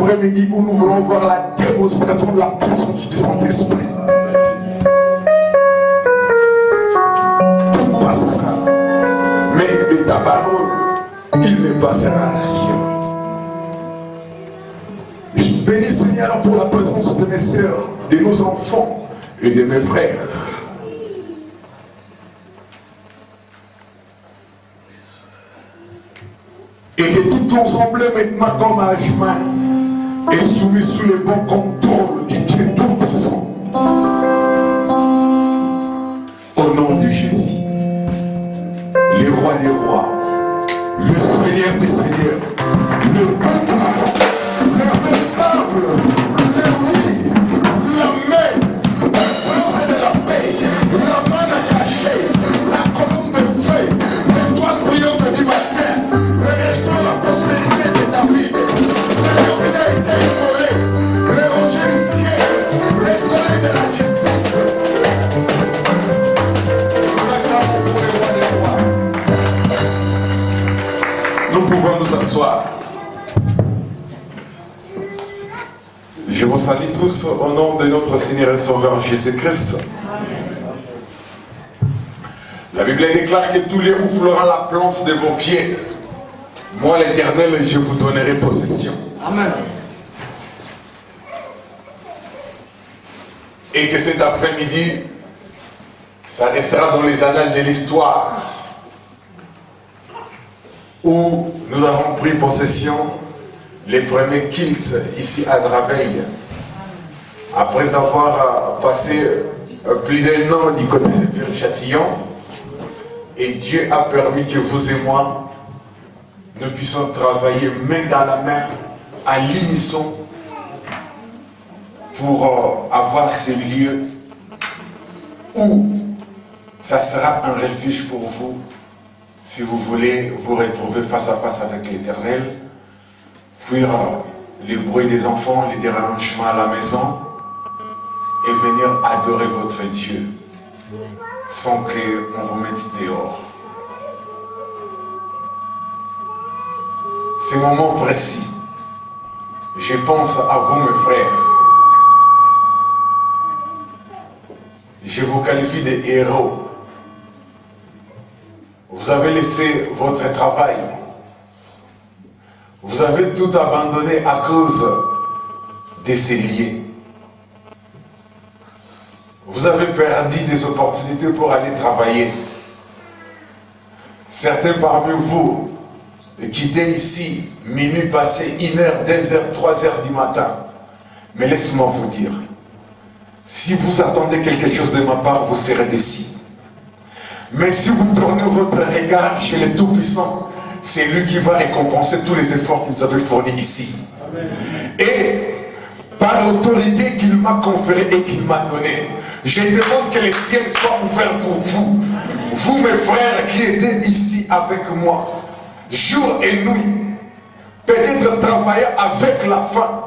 après-midi où nous voulons voir la démonstration de la puissance du Saint-Esprit. Tout passera. Mais de ta parole, il ne passera rien. Je bénis Seigneur pour la présence de mes sœurs, de nos enfants et de mes frères. Et que tout l'ensemble maintenant comme un chemin est soumis sous le bon contrôle du Dieu Tout-Puissant. Au nom de Jésus, le roi des rois, le Seigneur des seigneurs, le Tout-Puissant, l'ineffable, l'ennemi, la main, la prince de la paix, la main cachée, la colombe de feu, l'étoile brillante du matin, le restaurant, la prospérité de David, le fidélité immolée, le rocher du ciel, le soleil de la justice. On acclame pour le roi des rois. Nous pouvons nous asseoir. Je vous salue tous au nom de notre Seigneur et Sauveur Jésus-Christ. La Bible déclare que tous les roues fleuront la plante de vos pieds. Moi, l'Éternel, je vous donnerai possession. Amen. Et que cet après-midi, ça restera dans les annales de l'histoire où nous avons pris possession les premiers kilts ici à Draveil. Après avoir passé plus d'un an du côté de Viry-Châtillon, et Dieu a permis que vous et moi, nous puissions travailler main dans la main, à l'unisson, pour avoir ce lieu où ça sera un refuge pour vous, si vous voulez vous retrouver face à face avec l'Éternel, fuir les bruits des enfants, les dérangements à la maison, et venir adorer votre Dieu, sans qu'on vous mette dehors. Ces moments précis, je pense à vous mes frères. Je vous qualifie de héros. Vous avez laissé votre travail. Vous avez tout abandonné à cause de ces liens. Vous avez perdu des opportunités pour aller travailler. Certains parmi vous quittaient ici, minuit passé, 1h, 2h, 3h du matin. Mais laissez-moi vous dire, si vous attendez quelque chose de ma part, vous serez déçus. Mais si vous tournez votre regard chez le Tout-Puissant, c'est lui qui va récompenser tous les efforts que vous avez fournis ici. Amen. Et par l'autorité qu'il m'a conférée et qu'il m'a donnée, je demande que les ciels soient ouverts pour vous. Vous mes frères qui étaient ici avec moi, jour et nuit, peut-être travailler avec la faim,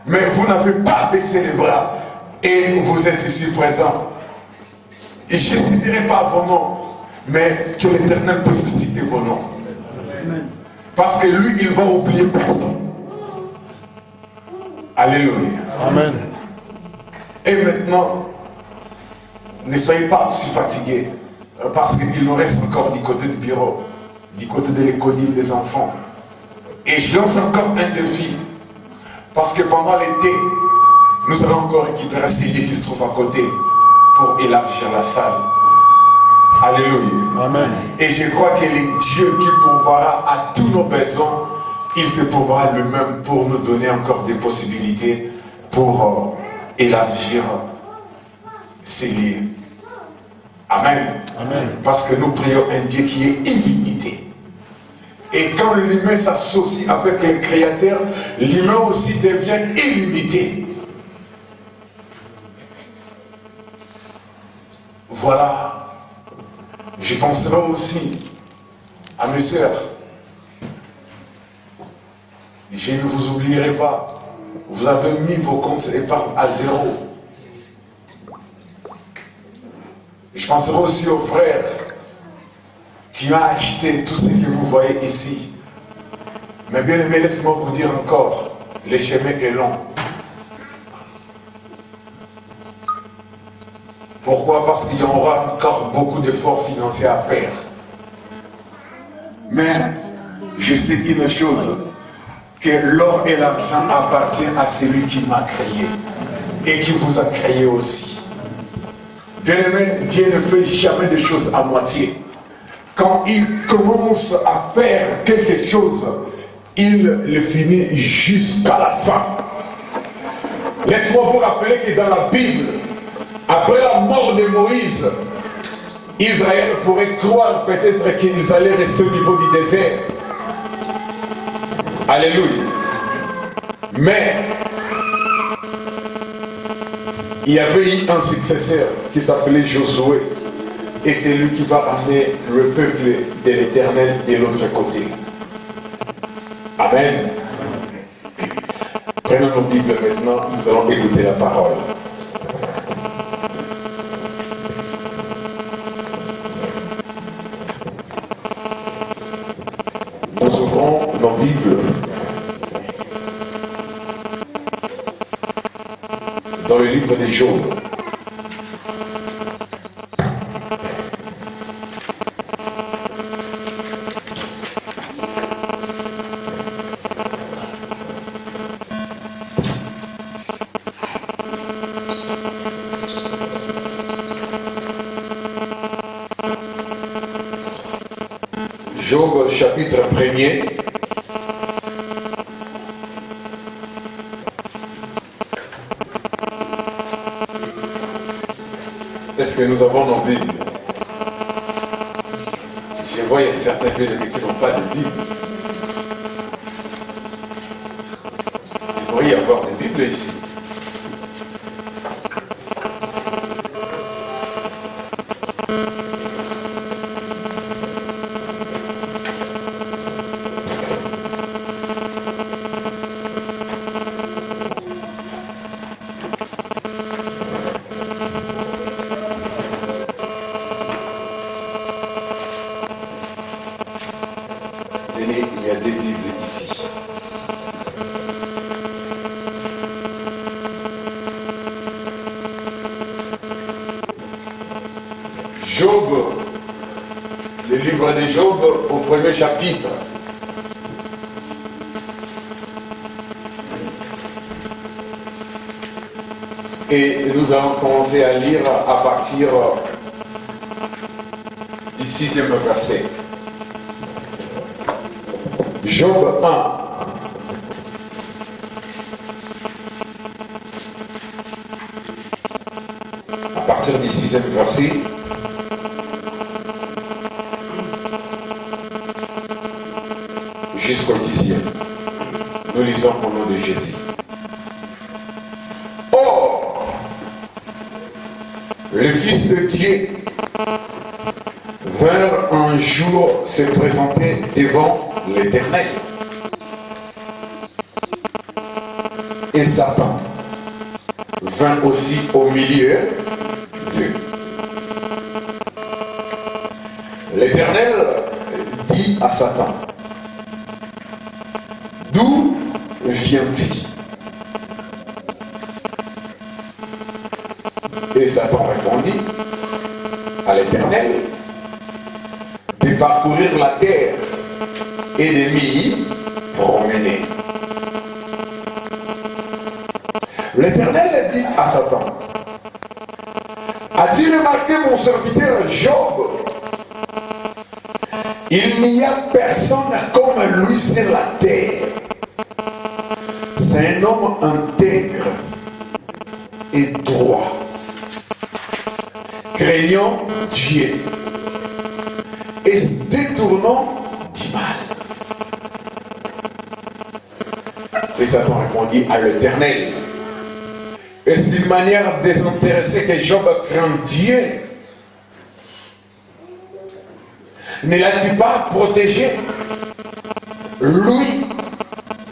mais vous n'avez pas baissé les bras et vous êtes ici présents. Et je ne citerai pas vos noms, mais que l'Éternel puisse citer vos noms. Amen. Parce que lui, il va oublier personne. Alléluia. Amen. Et maintenant, ne soyez pas aussi fatigués, parce qu'il nous reste encore du côté du bureau, du côté de l'école des enfants. Et je lance encore un défi, parce que pendant l'été, nous allons encore récupérer ces lieux qui se trouvent à côté pour élargir la salle. Alléluia. Amen. Et je crois que le Dieu qui pourvoira à tous nos besoins, il se pourvoira lui-même pour nous donner encore des possibilités pour élargir ces lieux. Amen. Amen. Parce que nous prions un Dieu qui est illimité. Et quand l'humain s'associe avec le Créateur, l'humain aussi devient illimité. Voilà. Je penserai aussi à mes sœurs. Je ne vous oublierai pas. Vous avez mis vos comptes épargne à zéro. Je penserai aussi aux frères qui ont acheté tout ce que vous voyez ici. Mais bien aimé, laissez-moi vous dire encore, le chemin est long. Pourquoi? Parce qu'il y aura encore beaucoup d'efforts financiers à faire. Mais je sais une chose, que l'or et l'argent appartiennent à celui qui m'a créé et qui vous a créé aussi. Bien-aimé, Dieu ne fait jamais des choses à moitié. Quand il commence à faire quelque chose, il le finit jusqu'à la fin. Laisse-moi vous rappeler que dans la Bible, après la mort de Moïse, Israël pourrait croire peut-être qu'ils allaient rester au niveau du désert. Alléluia. Mais il y avait eu un successeur qui s'appelait Josué. Et c'est lui qui va ramener le peuple de l'Éternel de l'autre côté. Amen. Prenons nos Bibles maintenant, nous allons écouter la parole. Nous ouvrons nos Bibles dans le livre de Job. Job chapitre 1er. Est-ce que nous avons nos Bibles? Je vois, il y a certains pays qui n'ont pas de Bible. Il devrait y avoir des Bibles ici. Il y a des Bibles ici. Job, le livre de Job au premier chapitre. Et nous allons commencer à lire à partir du 6e verset. Job 1. À partir du 6e verset. Jusqu'au 10e. Nous lisons au nom de Jésus. Or, le Fils de Dieu vint un jour se présenter devant l'Éternel. Et Satan vint aussi au milieu d'eux. L'Éternel dit à Satan, d'où viens-tu? Et Satan répondit à l'Éternel, de parcourir la terre et de m'y promener. L'Éternel dit à Satan, as-tu remarqué mon serviteur Job? Il n'y a personne comme lui sur la terre. C'est un homme intègre et droit, craignant Dieu et se détournant du mal. Et Satan répondit à l'Éternel, est-ce d'une manière désintéressée que Job craint Dieu? Ne l'as-tu pas protégé, lui,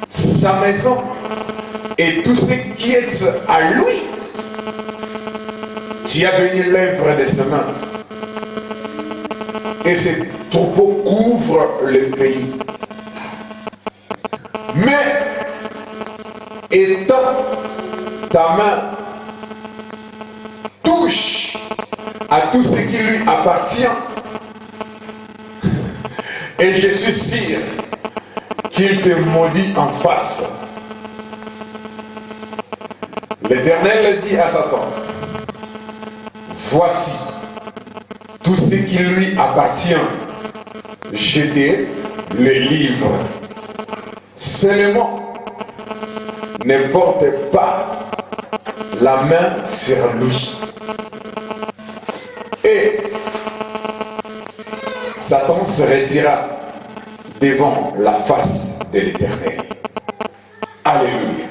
sa maison et tout ce qui est à lui? Tu as béni l'œuvre de ses mains et ses troupeaux couvrent le pays. Mais étends ta main, touche à tout ce qui lui appartient, et je suis sûr qu'il te maudit en face. L'Éternel dit à Satan, voici tout ce qui lui appartient, je te le livre. Seulement, ne porte pas la main sur lui. Et Satan se retira devant la face de l'Éternel. Alléluia.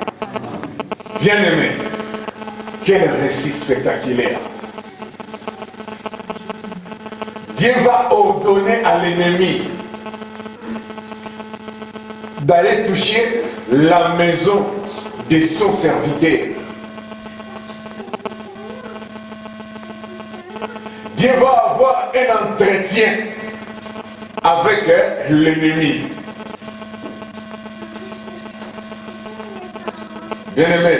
Bien-aimé, quel récit spectaculaire. Dieu va ordonner à l'ennemi d'aller toucher la maison de son serviteur. Dieu va avoir un entretien avec l'ennemi. Bien-aimés,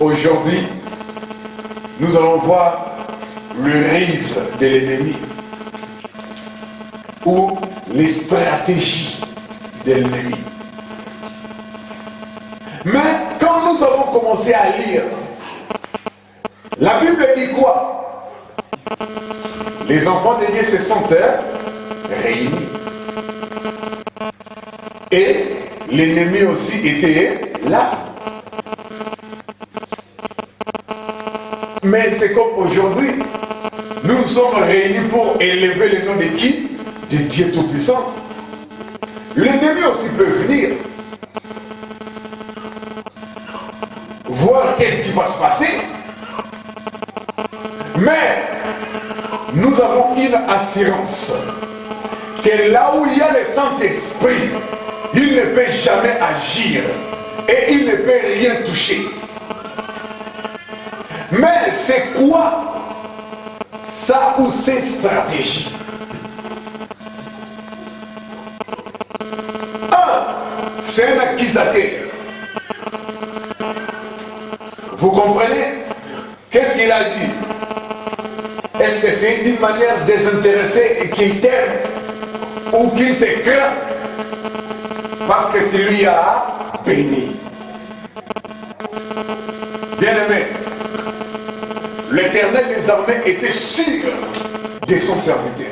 aujourd'hui, nous allons voir le ruse de l'ennemi ou les stratégies de l'ennemi. Mais quand nous avons commencé à lire, la Bible dit quoi? Les enfants de Dieu se sont réunis. Et l'ennemi aussi était là. Mais c'est comme aujourd'hui. Nous sommes réunis pour élever le nom de qui? De Dieu Tout-Puissant. L'ennemi aussi peut venir. Voir qu'est-ce qui va se passer. Mais nous avons une assurance que là où il y a le Saint-Esprit, il ne peut jamais agir et il ne peut rien toucher. Mais c'est quoi ça ou ces stratégies? C'est un accusateur. Vous comprenez? Qu'est-ce qu'il a dit? Est-ce que c'est d'une manière désintéressée qu'il t'aime ou qu'il te craint parce que tu lui as béni? Bien-aimé, l'Éternel des armées était sûr de son serviteur.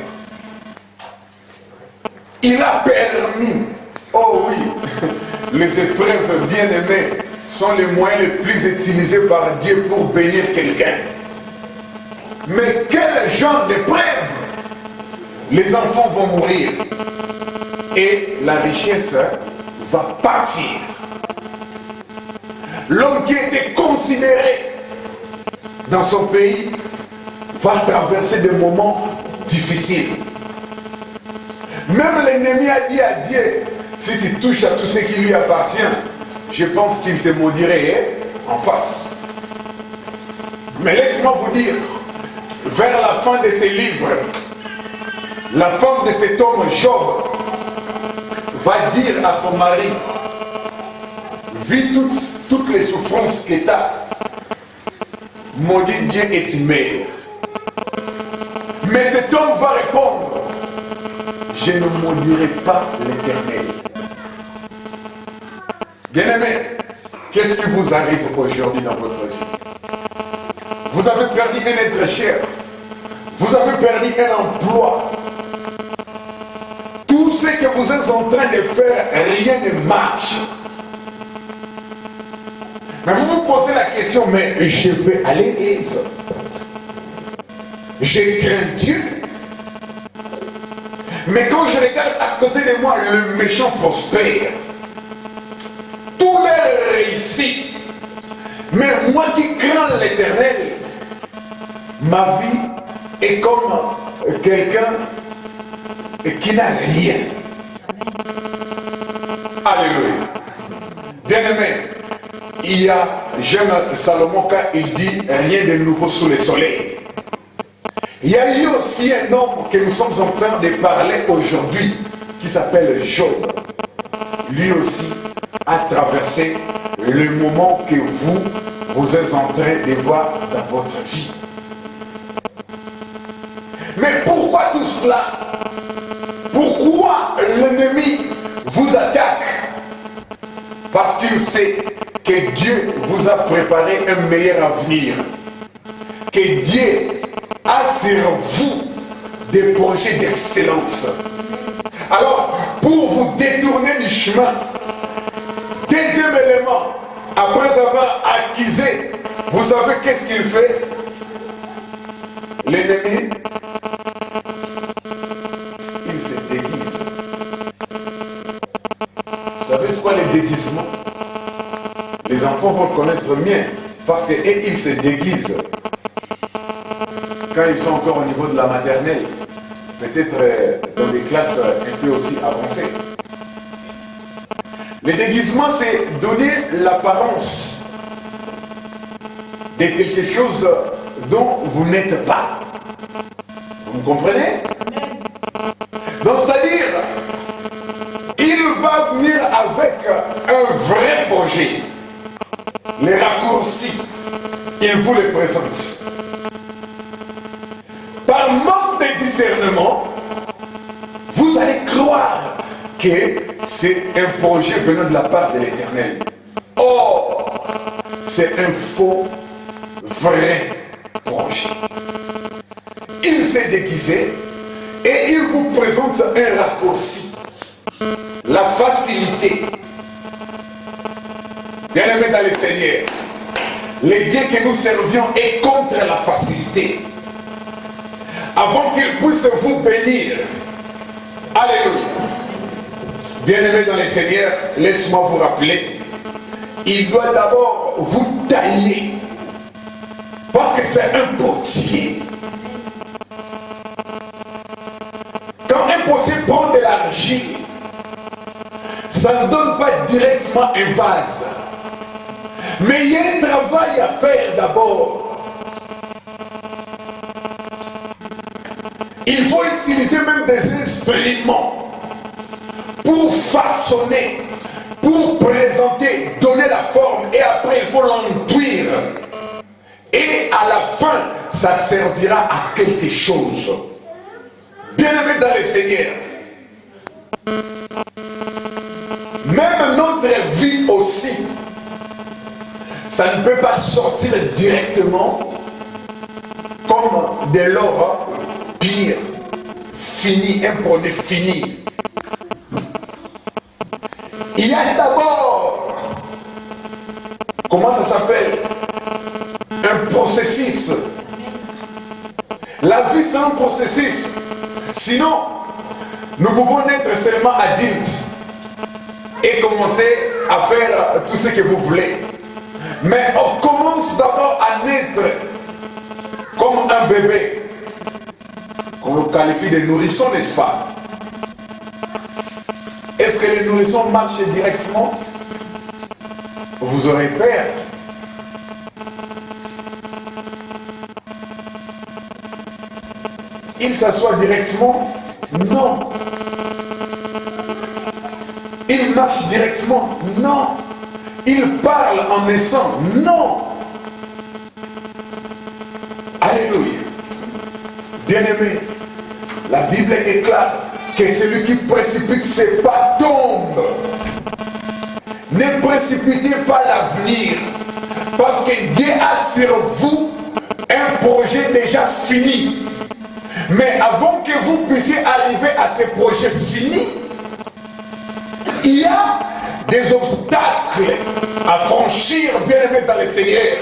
Il a permis, oh oui, les épreuves bien-aimées sont les moyens les plus utilisés par Dieu pour bénir quelqu'un. Mais quel genre d'épreuve? Les enfants vont mourir et la richesse va partir. L'homme qui était considéré dans son pays va traverser des moments difficiles. Même l'ennemi a dit à Dieu, si tu touches à tout ce qui lui appartient, je pense qu'il te maudirait en face. Mais laisse-moi vous dire, vers la fin de ces livres, la femme de cet homme Job va dire à son mari, vis toutes les souffrances que tu as, maudit Dieu et tu meurs. Mais cet homme va répondre, je ne maudirai pas l'Éternel. Bien-aimé, qu'est-ce qui vous arrive aujourd'hui dans votre vie? Vous avez perdu un être cher. Vous avez perdu un emploi. Tout ce que vous êtes en train de faire, rien ne marche. Mais vous vous posez la question, mais je vais à l'église. Je crains Dieu. Mais quand je regarde à côté de moi, le méchant prospère. Tout leur réussit. Mais moi qui crains l'Éternel, ma vie est comme quelqu'un qui n'a rien. Alléluia. Bien-aimé, il y a jeune Salomon quand il dit rien de nouveau sous le soleil. Il y a eu aussi un homme que nous sommes en train de parler aujourd'hui qui s'appelle Job. Lui aussi à traverser le moment que vous êtes en train de voir dans votre vie. Mais pourquoi tout cela? Pourquoi l'ennemi vous attaque? Parce qu'il sait que Dieu vous a préparé un meilleur avenir. Que Dieu a sur vous des projets d'excellence. Alors, pour vous détourner du chemin, deuxième élément, après avoir accusé, vous savez qu'est-ce qu'il fait? L'ennemi, il se déguise. Vous savez ce qu'est le déguisement? Les enfants vont le connaître mieux, parce qu'ils se déguisent. Quand ils sont encore au niveau de la maternelle, peut-être dans des classes un peu aussi avancées. Le déguisement, c'est donner l'apparence de quelque chose dont vous n'êtes pas. Vous me comprenez? Donc, c'est-à-dire, il va venir avec un vrai projet. Les raccourcis, il vous les présente. Par manque de discernement, vous allez croire que c'est un projet venant de la part de l'Éternel. Or, c'est un faux, vrai projet. Il s'est déguisé et il vous présente un raccourci. La facilité. Bien-aimés dans le Seigneur, le Dieu que nous servions est contre la facilité. Avant qu'il puisse vous bénir. Alléluia. Bien-aimés dans le Seigneur, laisse-moi vous rappeler, il doit d'abord vous tailler. Parce que c'est un potier. Quand un potier prend de l'argile, ça ne donne pas directement un vase. Mais il y a un travail à faire d'abord. Il faut utiliser même des instruments pour façonner, pour présenter, donner la forme, et après il faut l'enduire. Et à la fin, ça servira à quelque chose. Bien-aimés dans le Seigneur, même notre vie aussi, ça ne peut pas sortir directement comme de l'or pire, fini, un produit fini. Il y a d'abord, comment ça s'appelle? Un processus. La vie, c'est un processus. Sinon, nous pouvons être seulement adultes et commencer à faire tout ce que vous voulez. Mais on commence d'abord à naître comme un bébé, qu'on le qualifie de nourrisson, n'est-ce pas? Est-ce que les nourrissons marchent directement? Vous aurez peur. Il s'assoit directement? Non. Il marche directement? Non. Il parle en naissant? Non. Alléluia. Bien-aimé, la Bible déclare que celui qui précipite ses pas tombe. Ne précipitez pas l'avenir, parce que Dieu a sur vous un projet déjà fini. Mais avant que vous puissiez arriver à ce projet fini, il y a des obstacles à franchir, bien-aimés dans le Seigneur.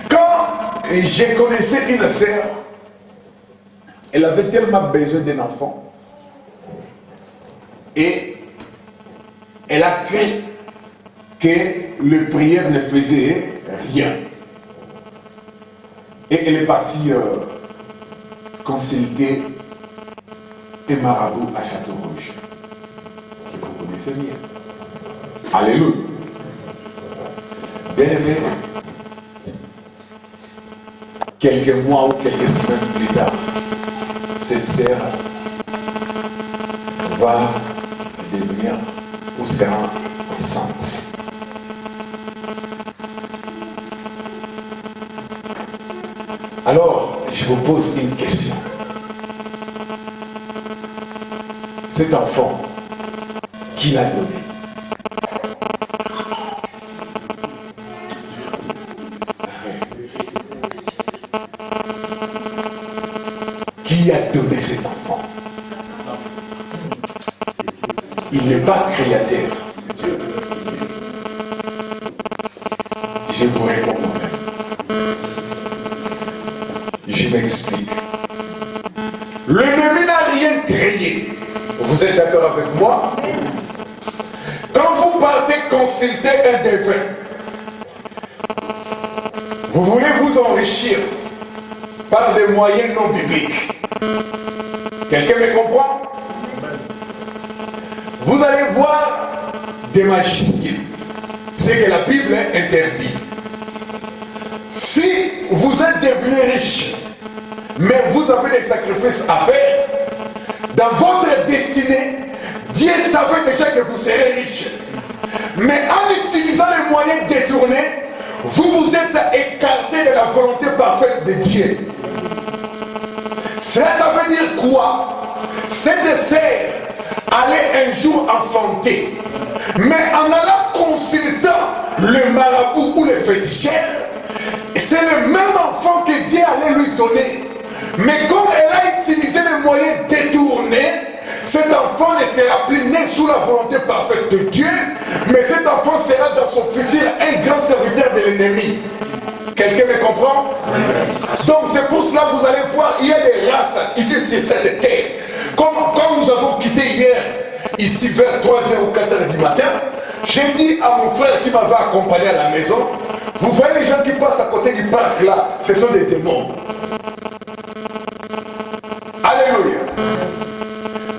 Quand je connaissais une sœur, elle avait tellement besoin d'un enfant, et elle a cru que les prières ne faisaient rien. Et elle est partie consulter un marabout à Château-Rouge, que vous connaissez bien. Alléluia. Bien aimé, quelques mois ou quelques semaines plus tard, cette sœur va devenir ou sera enceinte. Alors, je vous pose une question. Cet enfant, qui l'a donné? Qui a donné cet enfant? Il n'est pas créateur. Je vous réponds moi-même. Je m'explique. L'ennemi n'a rien créé. Vous êtes d'accord avec moi? Quand vous partez consulter un devin, vous voulez vous enrichir par des moyens non bibliques. Quelqu'un me comprend? Vous allez voir des magiciens. C'est que la Bible interdit. Si vous êtes devenu riche, mais vous avez des sacrifices à faire, dans votre destinée, Dieu savait déjà que vous serez riche. Mais en utilisant les moyens détournés, vous vous êtes écarté de la volonté parfaite de Dieu. Cela, ça veut dire quoi? Cette sœur allait un jour enfanter. Mais en allant consulter le marabout ou le féticheur, c'est le même enfant que Dieu allait lui donner. Mais comme elle a utilisé les moyens détournés, cet enfant ne sera plus né sous la volonté parfaite de Dieu, mais cet enfant sera dans son futur un grand serviteur de l'ennemi. Quelqu'un me comprend? Donc c'est pour cela que vous allez voir, il y a des races ici sur cette terre. Comme nous avons quitté hier, ici vers 3h ou 4h du matin, j'ai dit à mon frère qui m'avait accompagné à la maison, vous voyez les gens qui passent à côté du parc là, ce sont des démons. Alléluia.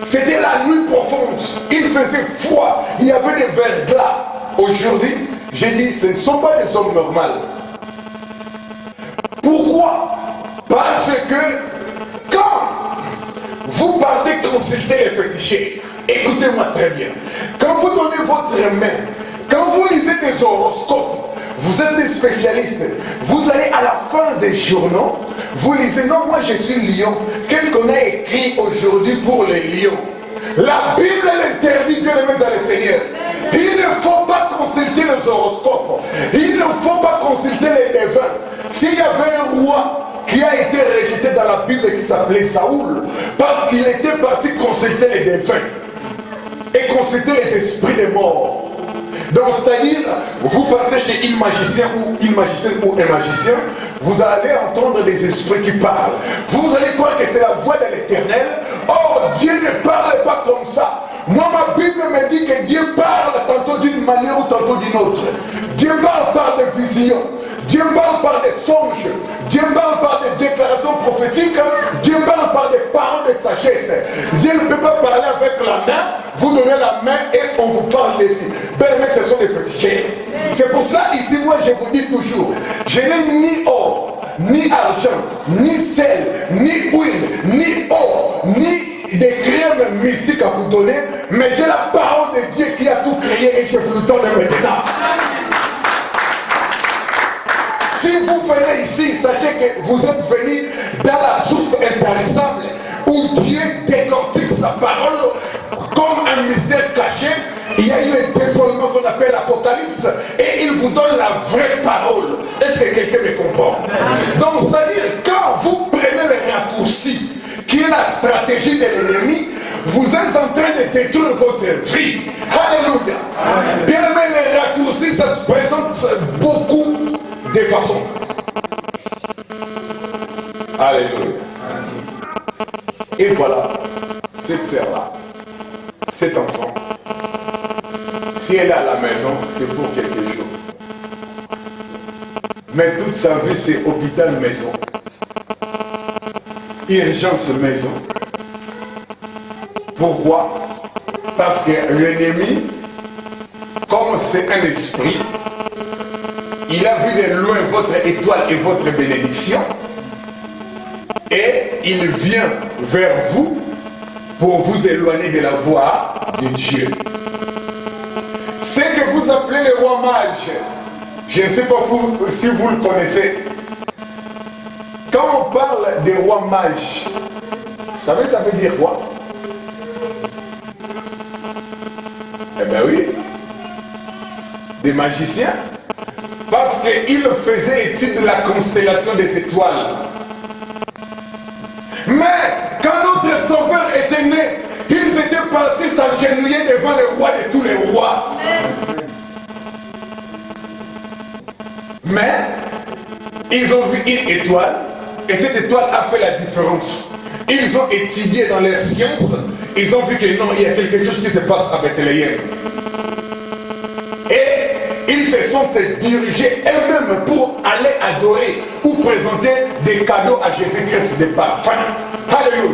C'était la nuit profonde, il faisait froid, il y avait des verglas. Aujourd'hui, j'ai dit, ce ne sont pas des hommes normaux. Pourquoi? Parce que quand vous partez consulter les fétichés, écoutez-moi très bien, quand vous donnez votre main, quand vous lisez des horoscopes, vous êtes des spécialistes, vous allez à la fin des journaux, vous lisez, non, moi je suis lion, qu'est-ce qu'on a écrit aujourd'hui pour les lions? La Bible l'interdit, bien aimé dans le Seigneur. Il ne faut pas consulter les horoscopes, il ne faut pas consulter les devins. S'il y avait un roi qui a été rejeté dans la Bible qui s'appelait Saoul, parce qu'il était parti consulter les défunts et consulter les esprits des morts. Donc c'est-à-dire, vous partez chez une magicienne ou un magicien, vous allez entendre des esprits qui parlent. Vous allez croire que c'est la voix de l'Éternel. Or, Dieu ne parle pas comme ça. Moi, ma Bible me dit que Dieu parle tantôt d'une manière ou tantôt d'une autre. Dieu parle par des visions. Dieu parle par des songes. Dieu parle par des déclarations prophétiques. Dieu parle par des paroles de sagesse. Dieu ne peut pas parler avec la main. Vous donnez la main et on vous parle d'ici. Ben, mais ce sont des fétichés. C'est pour ça, ici, moi, je vous dis toujours, je n'ai ni or, ni argent, ni sel, ni huile, ni or, ni des crèmes mystiques à vous donner, mais j'ai la parole de Dieu qui a tout créé et je vous le donne maintenant. Si vous venez ici, sachez que vous êtes venus dans la source intarissable où Dieu décortique sa parole comme un mystère caché. Il y a eu un dévoilement qu'on appelle l'Apocalypse et il vous donne la vraie parole. Est-ce que quelqu'un me comprend? Donc c'est-à-dire quand vous prenez le raccourci qui est la stratégie de l'ennemi, vous êtes en train de détruire votre vie. Alléluia. Bien aimé, les raccourcis, ça se présente beaucoup de façons. Alléluia. Et voilà, cette sœur-là, cet enfant, si elle est à la maison, c'est pour quelque chose. Mais toute sa vie, c'est hôpital maison. Urgence maison. Pourquoi? Parce que l'ennemi, comme c'est un esprit, il a vu de loin votre étoile et votre bénédiction. Et il vient vers vous pour vous éloigner de la voie de Dieu. vous appelez le roi mage. Je ne sais pas si vous le connaissez. Quand on parle des rois mages, vous savez ça veut dire quoi? Eh bien oui, des magiciens. Parce qu'ils faisaient étude de la constellation des étoiles. Mais quand notre sauveur était né, ils étaient partis s'agenouiller devant le roi de tous les rois. Mais ils ont vu une étoile et cette étoile a fait la différence. Ils ont étudié dans leur science, ils ont vu que non, il y a quelque chose qui se passe à Bethléem. Et ils se sont dirigés eux-mêmes pour aller adorer ou présenter des cadeaux à Jésus-Christ, des parfums. Alléluia.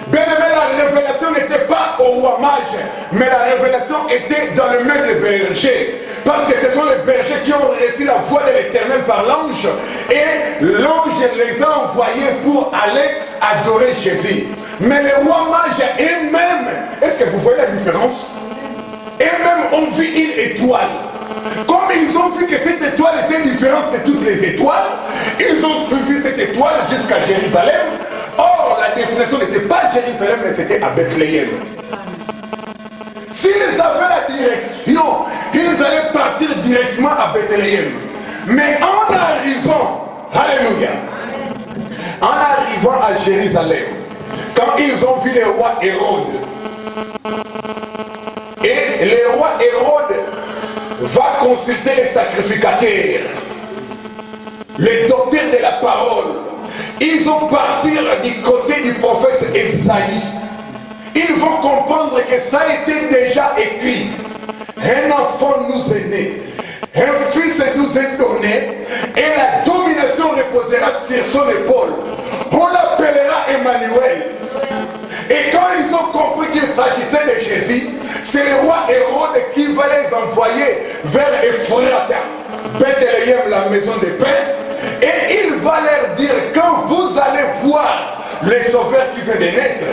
Bien aimé, la révélation n'était pas au roi mage, mais la révélation était dans le maître des bergers. Parce que ce sont les bergers qui ont reçu la voix de l'Éternel par l'ange. Et l'ange les a envoyés pour aller adorer Jésus. Mais les rois mages eux-mêmes, est-ce que vous voyez la différence? Eux-mêmes ont vu une étoile. Comme ils ont vu que cette étoile était différente de toutes les étoiles, ils ont suivi cette étoile jusqu'à Jérusalem. Or, la destination n'était pas à Jérusalem, mais c'était à Bethléem. S'ils avaient la direction, ils allaient partir directement à Bethléem. Mais en arrivant, alléluia, en arrivant à Jérusalem, quand ils ont vu le roi Hérode, et le roi Hérode va consulter les sacrificateurs, les docteurs de la parole. Ils vont partir du côté du prophète Esaïe. Ils vont comprendre que ça a été déjà écrit. Un enfant nous est né, un fils nous est donné, et la domination reposera sur son épaule. On l'appellera Emmanuel. Et quand ils ont compris qu'il s'agissait de Jésus, c'est le roi Hérode qui va les envoyer vers Ephrata, Bethléem, la maison de paix. Et il va leur dire, quand vous allez voir le sauveur qui vient de naître,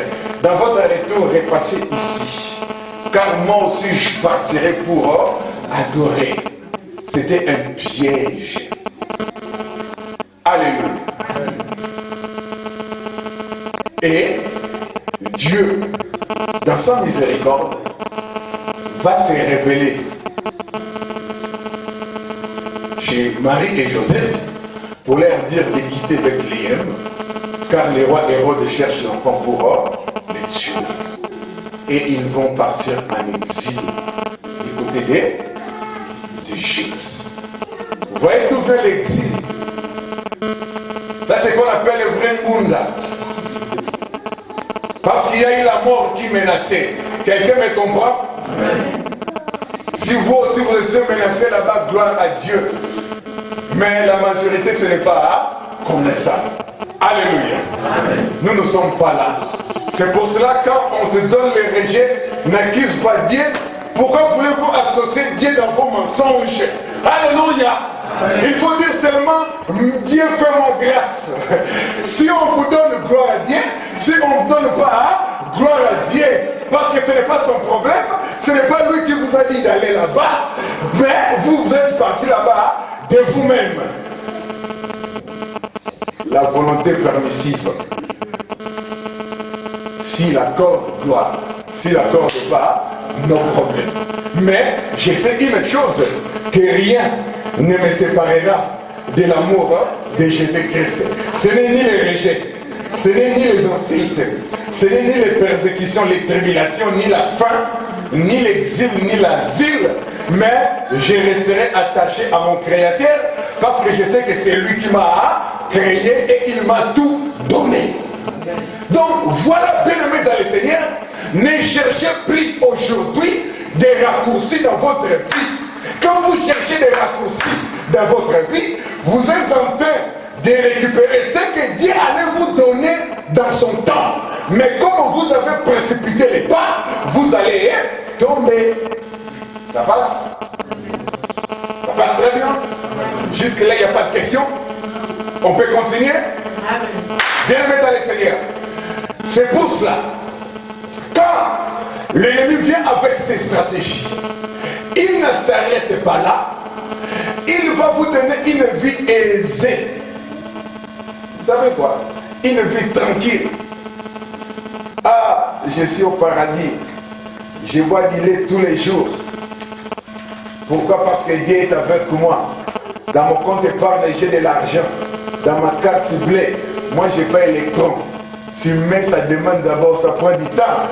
dans votre retour, repassez ici. Car moi aussi je partirai pour adorer. C'était un piège. Alléluia. Et Dieu, dans sa miséricorde, va se révéler chez Marie et Joseph pour leur dire de quitter Bethléem, car le roi Hérode cherche l'enfant pour les tuer. Et ils vont partir en exil du côté d'Égypte. Vous voyez d'où vient l'exil? Ça, c'est ce qu'on appelle le vrai Munda. Parce qu'il y a eu la mort qui menaçait. Quelqu'un me comprend? Si vous aussi vous étiez menacé là-bas, gloire à Dieu. Mais la majorité, ce n'est pas comme ça. Alléluia. Amen. Nous ne sommes pas là. C'est pour cela quand on te donne les rejets, n'accuse pas Dieu. Pourquoi voulez-vous associer Dieu dans vos mensonges? Alléluia. Amen. Il faut dire seulement, Dieu fait-moi grâce. Si on vous donne gloire à Dieu, si on ne vous donne pas gloire à Dieu, parce que ce n'est pas son problème, ce n'est pas lui qui vous a dit d'aller là-bas, mais vous êtes parti là-bas de vous-même. La volonté permissive. S'il accorde gloire, s'il accorde pas, non problème. Mais je sais une chose, que rien ne me séparera de l'amour de Jésus-Christ. Ce n'est ni les rejets, ce n'est ni les insultes, ce n'est ni les persécutions, les tribulations, ni la faim, ni l'exil, ni l'asile, mais je resterai attaché à mon Créateur parce que je sais que c'est lui qui m'a créé et il m'a tout donné. Donc voilà, bien-aimés dans le Seigneur, ne cherchez plus aujourd'hui des raccourcis dans votre vie. Quand vous cherchez des raccourcis dans votre vie, vous êtes en train de récupérer ce que Dieu allait vous donner dans son temps. Mais comme vous avez précipité les pas, vous allez tomber. Ça passe? Ça passe très bien? Jusque-là, il n'y a pas de questions? On peut continuer? Bien aimé dans le Seigneur. C'est pour cela, quand L'ennemi vient avec ses stratégies. Il ne s'arrête pas là. Il va vous donner une vie aisée. Vous savez quoi? Une vie tranquille. Ah, je suis au paradis. Je bois du lait tous les jours. Pourquoi? Parce que Dieu est avec moi. Dans mon compte épargne, j'ai de l'argent. Dans ma carte ciblée, moi je paye l'électron. Tu mets, ça demande d'abord, ça prend du temps.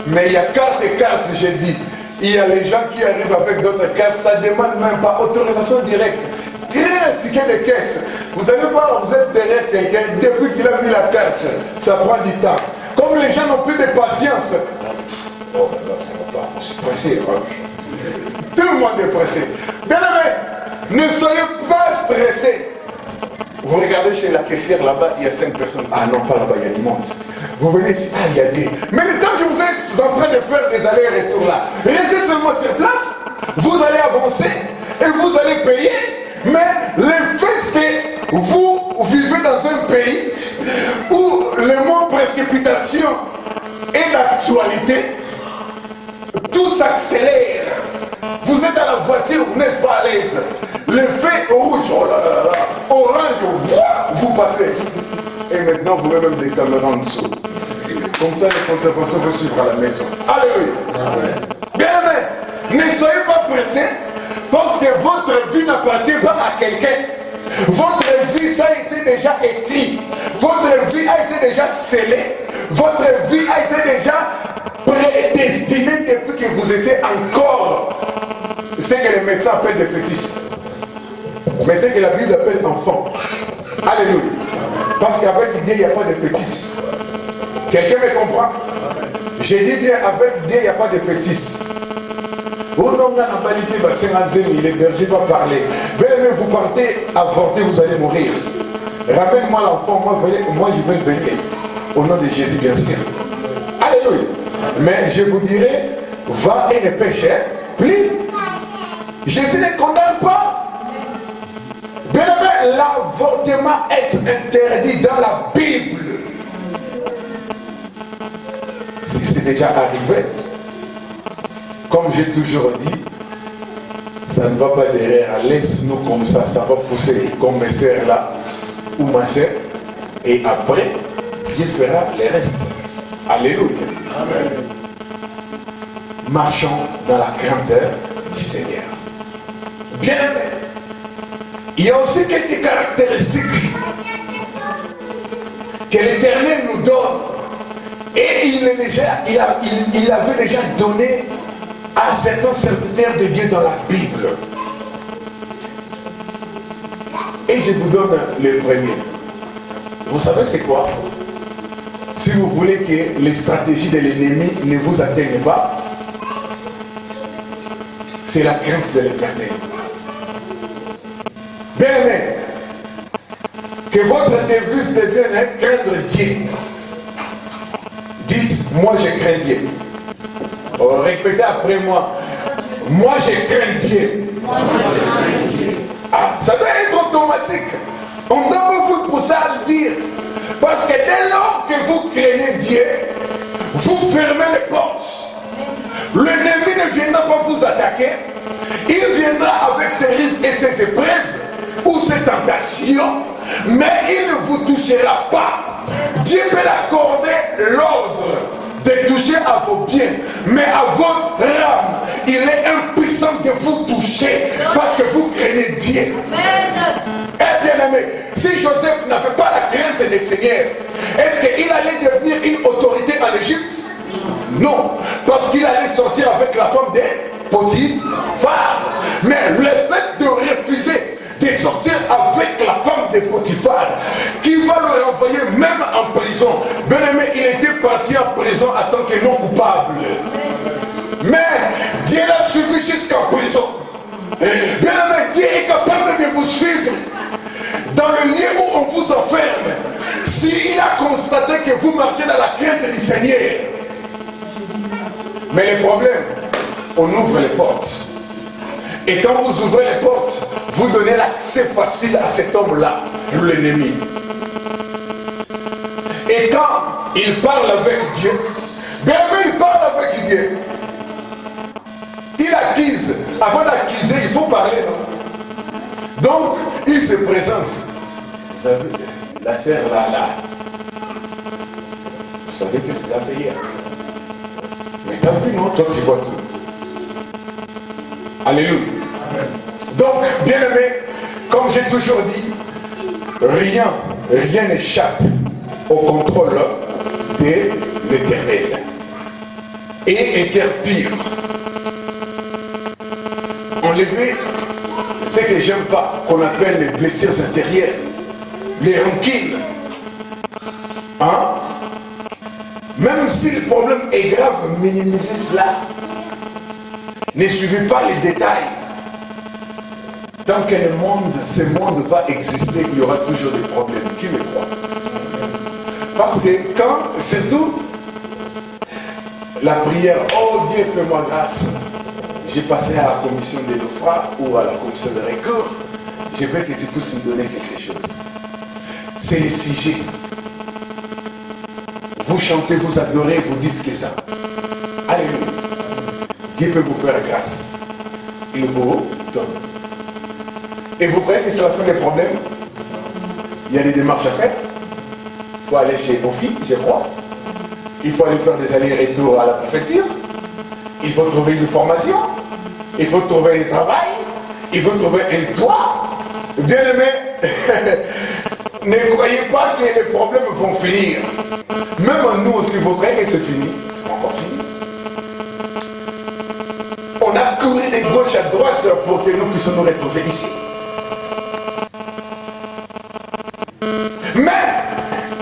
Mais il y a cartes et cartes, j'ai dit. Il y a les gens qui arrivent avec d'autres cartes, ça ne demande même pas autorisation directe. Créez un ticket de caisse. Vous allez voir, vous êtes derrière quelqu'un, depuis qu'il a mis la carte, ça prend du temps. Comme les gens n'ont plus de patience. Oh, non, ça ne va pas, je suis pressé. Hein. Tout le monde est pressé. Bien aimé, ne soyez pas stressés. Vous regardez chez la caissière là-bas, il y a 5 personnes. Ah non, pas là-bas, il y a du monde. Vous venez ici, ah, il y a des. Mais le temps que vous êtes en train de faire des allers-retours là, restez seulement sur place, vous allez avancer et vous allez payer. Mais le fait que vous vivez dans un pays où le mot précipitation est l'actualité, tout s'accélère. Vous êtes dans la voiture, vous n'êtes pas à l'aise. Le feu rouge, oh là là là, orange, vous passez. Et maintenant, vous mettez même des caméras en dessous. Comme ça, les contraventions vont suivre à la maison. Alléluia. Bien aimé, ne soyez pas pressés, parce que votre vie n'appartient pas à quelqu'un. Votre vie, ça a été déjà écrit. Votre vie a été déjà scellée. Votre vie a été déjà prédestinée depuis que vous étiez encore ce que les médecins appellent des fœtus. Mais ce que la Bible appelle enfant. Alléluia. Parce qu'avec Dieu, il n'y a pas de fœtus. Quelqu'un me comprend? J'ai dit bien, avec Dieu, il n'y a pas de fœtus. Oh non, les bergers vont parler. Mais vous partez avorter, vous allez mourir. Ramène-moi l'enfant, moi je vais le bénir. Au nom de Jésus, bien sûr. Alléluia. Mais je vous dirai, va et ne pêche plus. Jésus ne condamne pas. Bien aimé, l'avortement est interdit dans la Bible. Si c'est déjà arrivé, comme j'ai toujours dit, ça ne va pas derrière. Laisse-nous comme ça va pousser comme mes sœurs là, ou ma sœur. Et après, Dieu fera les restes. Alléluia. Amen. Marchons dans la grandeur du Seigneur. Bien aimé, il y a aussi quelques caractéristiques que l'Éternel nous donne. Et il avait déjà donné à certains serviteurs de Dieu dans la Bible. Et je vous donne le premier. Vous savez c'est quoi? Si vous voulez que les stratégies de l'ennemi ne vous atteignent pas, c'est la crainte de l'Éternel. Bien aimé, que votre devise devienne craindre Dieu. Dites, moi je crains Dieu. Oh, répétez après moi. Moi je crains Dieu. Ah, ça doit être automatique. On doit vous pousser à le dire. Parce que dès lors que vous craignez Dieu, vous fermez les portes. L'ennemi ne viendra pas vous attaquer. Il viendra avec ses risques et ses épreuves ou ses tentations, mais il ne vous touchera pas. Dieu peut l'accorder l'ordre de toucher à vos biens, mais à votre âme, il est impuissant de vous toucher parce que vous craignez Dieu. Eh bien aimé, si Joseph n'avait pas la crainte du Seigneur, est-ce qu'il allait devenir une autorité en Égypte? Non, parce qu'il allait sortir avec la femme de Potiphar. Mais le fait de refuser de sortir avec la femme de Potiphar, qui va le renvoyer même en prison. Bien aimé, il était parti en prison en tant que non coupable. Mais Dieu l'a suivi jusqu'en prison. Bien aimé, Dieu est capable de vous suivre dans le lieu où on vous enferme. S'il a constaté que vous marchez dans la crainte du Seigneur. Mais le problème, on ouvre les portes. Et quand vous ouvrez les portes, vous donnez l'accès facile à cet homme-là, l'ennemi. Et quand il parle avec Dieu, bien il parle avec Dieu. Il accuse. Avant d'accuser, il faut parler. Donc, il se présente. Vous savez, la sœur là. Vous savez qu'est-ce qu'elle a fait hier? Mais t'as vu, non? Toi, tu vois tout. Alléluia. Donc, bien aimé, comme j'ai toujours dit, rien n'échappe au contrôle de l'Éternel. Et un cœur pur. Enlever ce que j'aime pas, qu'on appelle les blessures intérieures, les rancunes. Hein? Même si le problème est grave, minimisez cela. Ne suivez pas les détails. Tant que ce monde va exister, il y aura toujours des problèmes. Qui me croit? Parce que quand, surtout, la prière, oh Dieu, fais-moi grâce. J'ai passé à la commission des naufrages ou à la commission de recours. Je veux que tu puisses me donner quelque chose. C'est le sujet. Vous chantez, vous adorez, vous dites que ça. Alléluia. Dieu peut vous faire grâce. Il vous donne. Et vous croyez que c'est la fin des problèmes? Il y a des démarches à faire. Il faut aller chez Ofi, je crois. Il faut aller faire des allers-retours à la préfecture. Il faut trouver une formation. Il faut trouver un travail. Il faut trouver un toit. Bien aimé, ne croyez pas que les problèmes vont finir. Même nous aussi, vous croyez que c'est fini? C'est pas encore fini. On a couru de gauche à droite pour que nous puissions nous retrouver ici. Mais,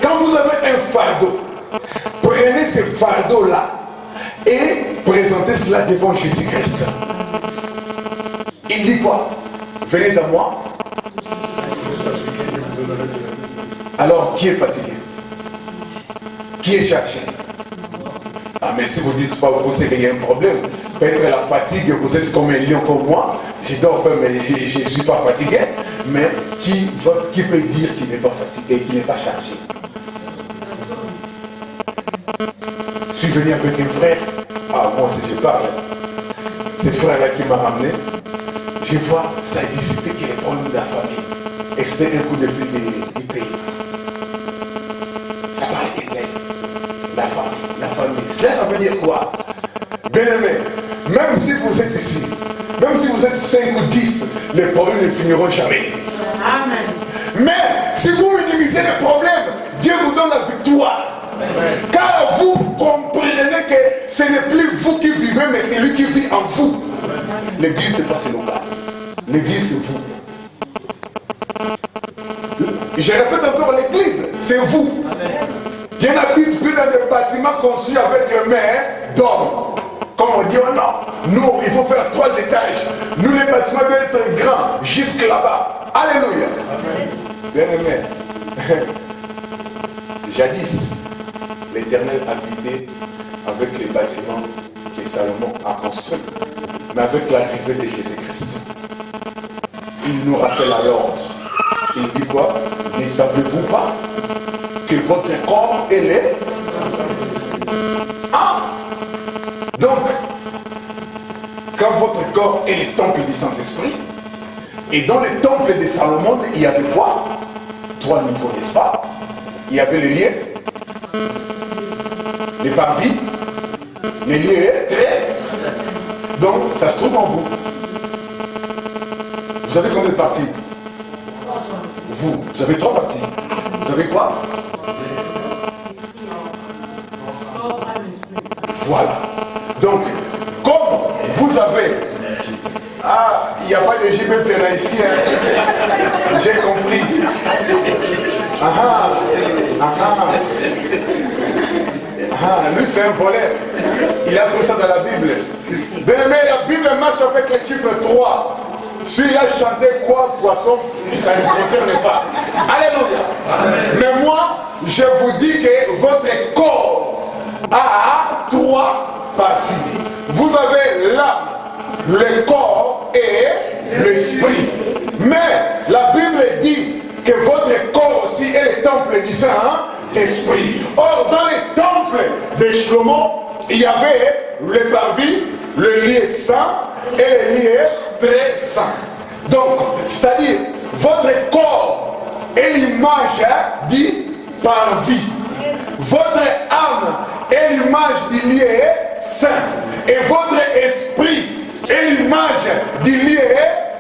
quand vous avez un fardeau, prenez ce fardeau-là et présentez cela devant Jésus-Christ. Il dit quoi? Venez à moi. Alors, qui est fatigué? Qui est chargé? Ah, mais si vous dites pas, vous c'est qu'il y a un problème. Peut-être la fatigue, vous êtes comme un lion comme moi. Je dors pas, mais je ne suis pas fatigué. Mais qui peut dire qu'il n'est pas fatigué, qu'il n'est pas chargé? Je suis venu avec un frère. Ah, moi aussi je parle. Ce frère-là qui m'a ramené. Je vois, ça dit c'était qu'il est problème de la famille. Et c'était un coup de plus du pays. Ça parle de la famille. Ça veut dire quoi? Bien aimé, même si vous êtes ici, même si vous êtes 5 ou 10, les problèmes ne finiront jamais. Amen. Mais si vous minimisez les problèmes, Dieu vous donne la victoire. Amen. Car vous comprenez que ce n'est plus vous qui vivez, mais c'est lui qui vit en vous. L'église, ce n'est pas ce local. L'église, c'est vous. Je répète encore, l'église, c'est vous. Amen. Dieu n'habite plus dans des bâtiments conçus avec les mains d'hommes. Comme on dit, oh non, nous, il faut faire 3 étages. Nous, les bâtiments doivent être grands, jusque là-bas. Alléluia. Amen. Bien aimé. Jadis, l'Éternel habitait avec les bâtiments que Salomon a construits. Mais avec l'arrivée de Jésus-Christ, il nous rappelle à l'ordre. Il dit quoi? Ne savez-vous pas que votre corps est ah! Donc, quand votre corps est le temple du Saint-Esprit, et dans le temple de Salomon, il y avait quoi? 3 niveaux, n'est-ce pas? Il y avait les lieux, les parvis, les lieux très. Donc, ça se trouve en vous. Vous avez combien de parties? Vous avez 3 parties. Vous avez quoi? Voilà. Donc, comme vous avez... Ah, il n'y a pas de JBP là ici. Hein. J'ai compris. Lui, c'est un voleur. Il a pris ça dans la Bible. Mais la Bible marche avec le chiffre 3. Celui-là chantait quoi, poisson, ça ne concerne pas. Alléluia. Amen. Mais moi, je vous dis que votre corps a 3 parties. Vous avez l'âme, le corps et l'esprit. Mais la Bible dit que votre corps aussi est le temple du Saint-Esprit. Or, dans les temples de Shlomo, il y avait le parvis, le lieu saint et le lieu très saint. Donc, c'est-à-dire, votre corps est l'image du parvis. Votre âme est l'image du lieu saint. Et votre esprit est l'image du lieu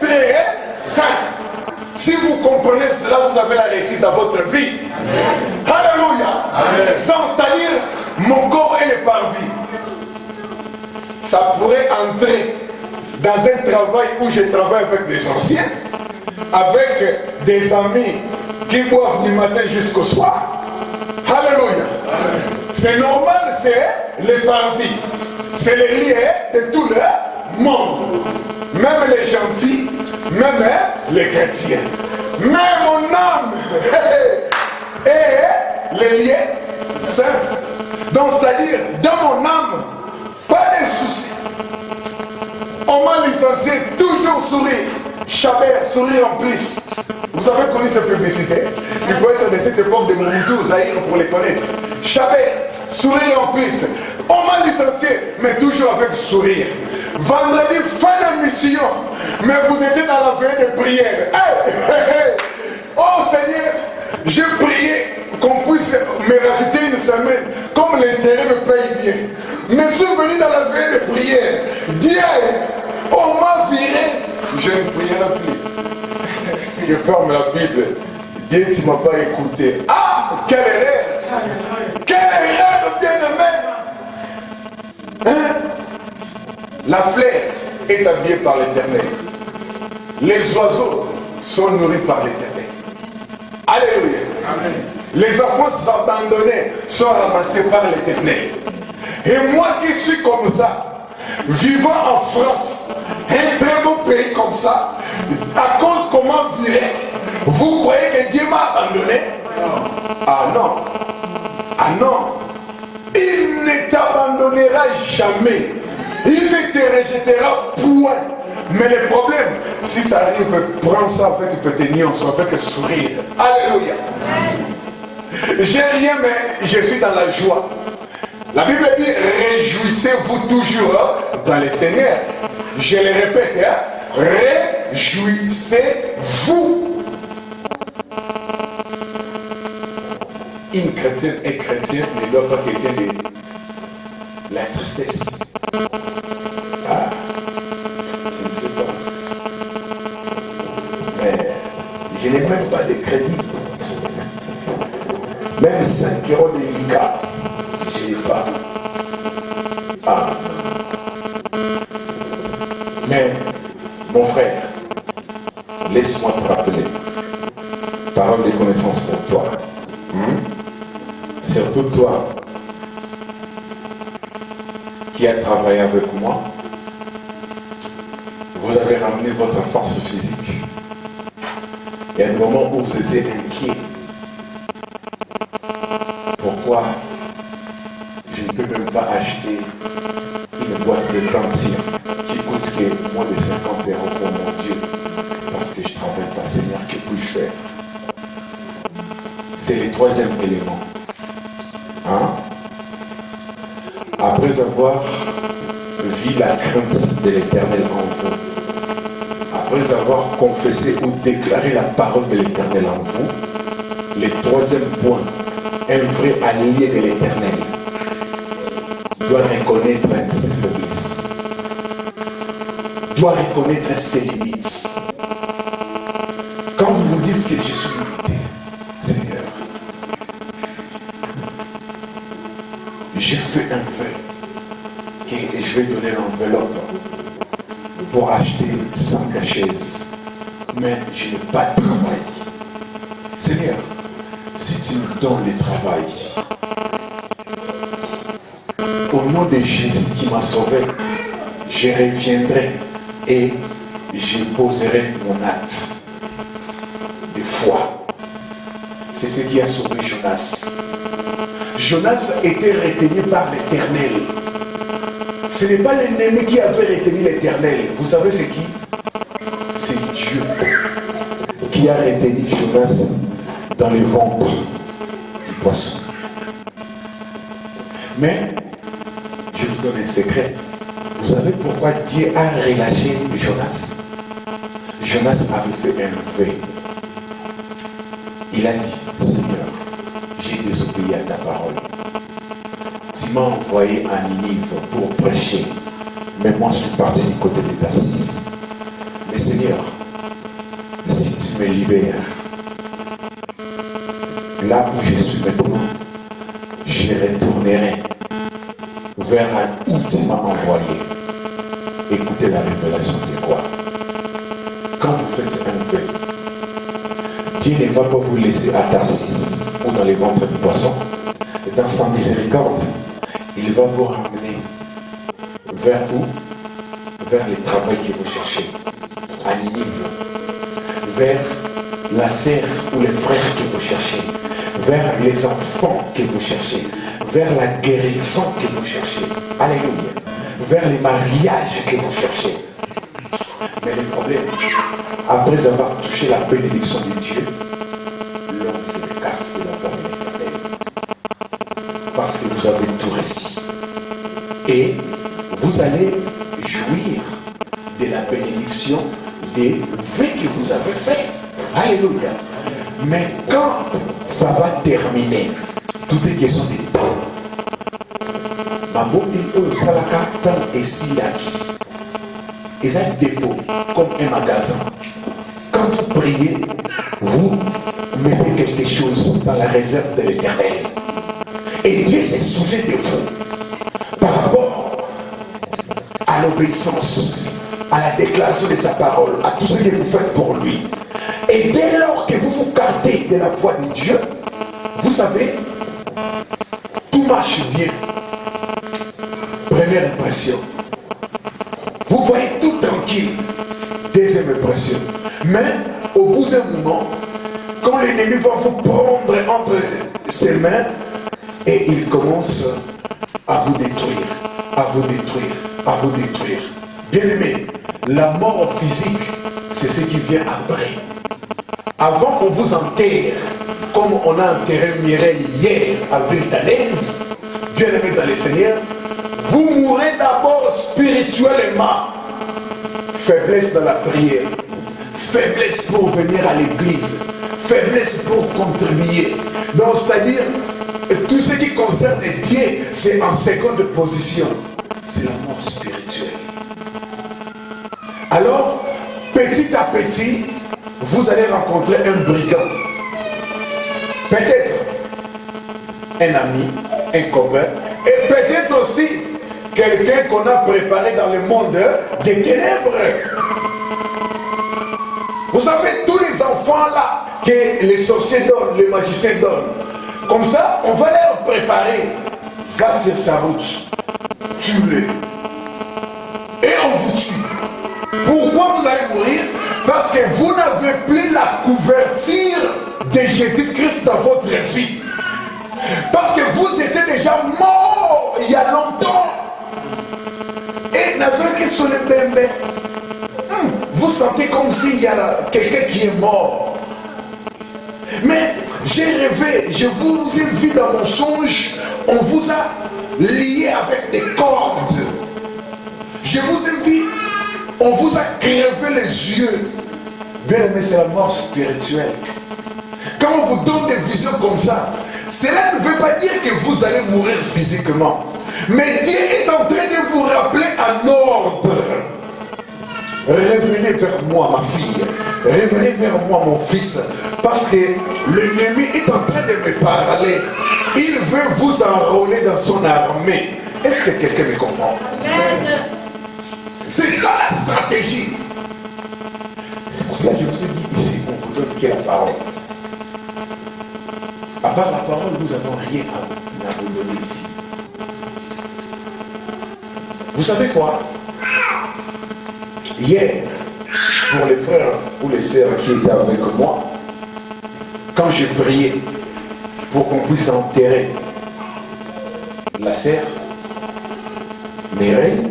très saint. Si vous comprenez cela, vous avez la réussite dans votre vie. Amen. Alléluia. Amen. Donc, c'est-à-dire, mon corps est le parvis. Ça pourrait entrer dans un travail où je travaille avec des anciens, avec des amis qui boivent du matin jusqu'au soir. Alléluia. Amen. C'est normal, c'est le parvis. C'est le lieu de tout le monde. Même les gentils, même les chrétiens. Mais mon âme est le lieu saint. Donc, c'est-à-dire, dans mon âme, pas de soucis. On m'a licencié, toujours sourire. Chabert, sourire en plus. Vous avez connu cette publicité? Il faut être de cette époque de Mobutu, Zaïre, pour les connaître. Chabert, sourire en plus. On m'a licencié, mais toujours avec sourire. Vendredi, fin de mission, mais vous étiez dans la veille de prière. Hey, hey, hey. Oh Seigneur, j'ai prié qu'on puisse me rajouter une semaine, comme l'intérêt me paye bien. Mais je suis venu dans la veille de prière. Dieu, on m'a viré. Je ne prierai plus. Je ferme la Bible. Dieu, tu ne m'as pas écouté. Ah, quelle erreur! Quelle erreur, bien-aimé! Hein? La fleur est habillée par l'Éternel. Les oiseaux sont nourris par l'Éternel. Alléluia. Amen. Les enfants abandonnés sont ramassés par l'Éternel. Et moi qui suis comme ça, vivant en France, un très beau pays comme ça, à cause qu'on m'a viré, vous croyez que Dieu m'a abandonné? Ah non. Ah non. Il ne t'abandonnera jamais. Il ne te rejettera point. Mais le problème, si ça arrive, prends ça avec petite nuance, avec sourire. Alléluia. J'ai rien, mais je suis dans la joie. La Bible dit, réjouissez-vous toujours dans le Seigneur. Je le répète, hein? Réjouissez-vous. Une chrétienne et chrétienne ne doit pas quelqu'un de la tristesse. Ah, je ne sais pas. Mais je n'ai même pas de crédit. Même 5 € de Ika, je n'ai pas. Ah. Mais, mon frère, laisse-moi te rappeler. Parole de connaissance pour toi. Surtout toi qui a travaillé avec moi, vous avez ramené votre force physique. Il y a des moments où vous étiez inquiet. Pourquoi je ne peux même pas acheter une boîte de cantine qui coûte que moins de 50 € pour mon Dieu? Parce que je ne travaille pas. Seigneur, que puis-je faire? C'est le troisième élément. Hein? Après avoir vu la crainte de l'Éternel en vous, après avoir confessé ou déclaré la parole de l'Éternel en vous, le troisième point, un vrai allié de l'Éternel doit reconnaître ses faiblesses, doit reconnaître ses limites. Quand vous vous dites que je suis limité, Seigneur, j'ai fait un vœu que je vais donner l'enveloppe pour acheter 5 chaises, mais je n'ai pas de travail. Seigneur, si tu me donnes le travail, au nom de Jésus qui m'a sauvé, je reviendrai et je poserai mon acte de foi. C'est ce qui a sauvé Jonas. Jonas était retenu par l'Éternel. Ce n'est pas l'ennemi qui avait retenu l'Éternel. Vous savez c'est qui? C'est Dieu qui a retenu Jonas dans le ventre du poisson. Mais, je vous donne un secret. Vous Vous savez pourquoi Dieu a relâché Jonas? Jonas avait fait un vœu. Il a dit, Seigneur, j'ai désobéi à ta parole. Tu m'as envoyé à Ninive pour prêcher, mais moi je suis parti du côté de Tarsis. Mais Seigneur, si tu me libères, là où je suis maintenant, je retournerai vers où tu m'as envoyé. Écoutez la révélation de quoi? Quand vous faites un vœu, Dieu ne va pas vous laisser à Tarsis ou dans les ventres du poisson. Dans sa miséricorde, il va vous ramener vers où? Vers le travail que vous cherchez, à Ninive, vers la sœur ou les frères que vous cherchez, vers les enfants que vous cherchez, vers la guérison que vous cherchez. Alléluia. Vers les mariages que vous cherchez. Mais le problème, après avoir touché la bénédiction de Dieu, l'homme s'écarte de la parole de l'Éternel. Parce que vous avez tout réussi. Et vous allez jouir de la bénédiction des vœux que vous avez faits. Alléluia. Mais quand ça va terminer, tout est question de temps. Salaka tant et Siaki. Ils ont un dépôt comme un magasin. Quand vous priez, vous mettez quelque chose dans la réserve de l'Éternel. Et Dieu s'est souvenu de vous par rapport à l'obéissance, à la déclaration de sa parole, à tout ce que vous faites pour lui. Et dès lors que vous vous gardez de la voix de Dieu, vous savez, tout marche bien. Première impression. Vous voyez tout tranquille. Deuxième impression. Mais au bout d'un moment, quand l'ennemi va vous prendre entre ses mains, et il commence à vous détruire, à vous détruire, à vous détruire. Bien aimé, la mort physique, c'est ce qui vient après. Avant qu'on vous enterre, comme on a enterré Mireille hier à Viltanaise, bien aimé dans les Seigneurs, vous mourrez d'abord spirituellement. Faiblesse dans la prière, faiblesse pour venir à l'église, faiblesse pour contribuer. Donc, c'est-à-dire, tout ce qui concerne Dieu, c'est en seconde position. C'est la mort spirituelle. Alors, petit à petit, vous allez rencontrer un brigand. Peut-être un ami, un copain, et peut-être aussi quelqu'un qu'on a préparé dans le monde des ténèbres. Vous savez, tous les enfants là que les sorciers donnent, les magiciens donnent, comme ça, on va leur préparer. Va sur sa route, tue-le. Et on vous tue. Pourquoi vous allez mourir? Parce que vous n'avez plus la couverture de Jésus-Christ dans votre vie. Parce que vous étiez déjà mort il y a longtemps. Et vous sentez comme s'il y a quelqu'un qui est mort. Mais j'ai rêvé, je vous ai vu dans mon songe, on vous a lié avec des cordes. Je vous ai vu, on vous a crevé les yeux. Bien aimé, c'est la mort spirituelle. Quand on vous donne des visions comme ça, cela ne veut pas dire que vous allez mourir physiquement. Mais Dieu est en train de vous rappeler un ordre. Revenez vers moi, ma fille. Revenez vers moi, mon fils. Parce que l'ennemi est en train de me parler. Il veut vous enrôler dans son armée. Est-ce que quelqu'un me comprend? Amen. C'est ça la stratégie. C'est pour cela que je vous ai dit ici, on vous donne qui est la parole. À part la parole, nous n'avons rien à vous donner ici. Vous savez quoi? Hier, pour les frères ou les sœurs qui étaient avec moi, quand j'ai prié pour qu'on puisse enterrer la sœur Mireille,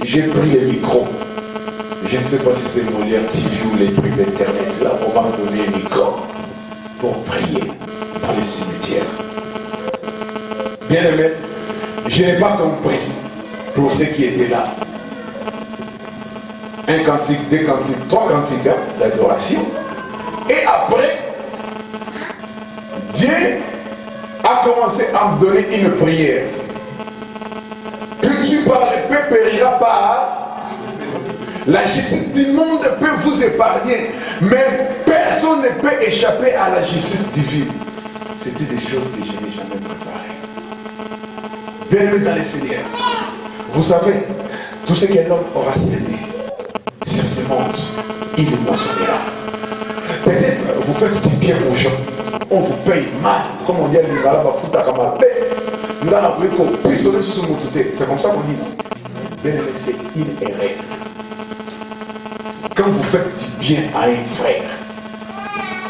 j'ai pris le micro. Je ne sais pas si c'est Molière TV ou les trucs d'internet, là, on m'a donné un micro pour prier dans les cimetières. Bien aimé, je n'ai pas compris pour ceux qui étaient là. Un cantique, deux cantiques, trois cantiques d'adoration. Et après, Dieu a commencé à me donner une prière. Que tu par l'épée périra par. La justice du monde peut vous épargner, mais personne ne peut échapper à la justice divine. C'était des choses que je n'ai jamais préparées. Bien dans les Seigneurs. Vous savez, tout ce que l'homme aura semé, sur ce monde, il le moissonnera. Peut-être vous faites du bien aux gens, on vous paye mal, comme on dit à l'Ingala, c'est comme ça qu'on dit. Bien aimé, c'est une erreur. Quand vous faites du bien à un frère,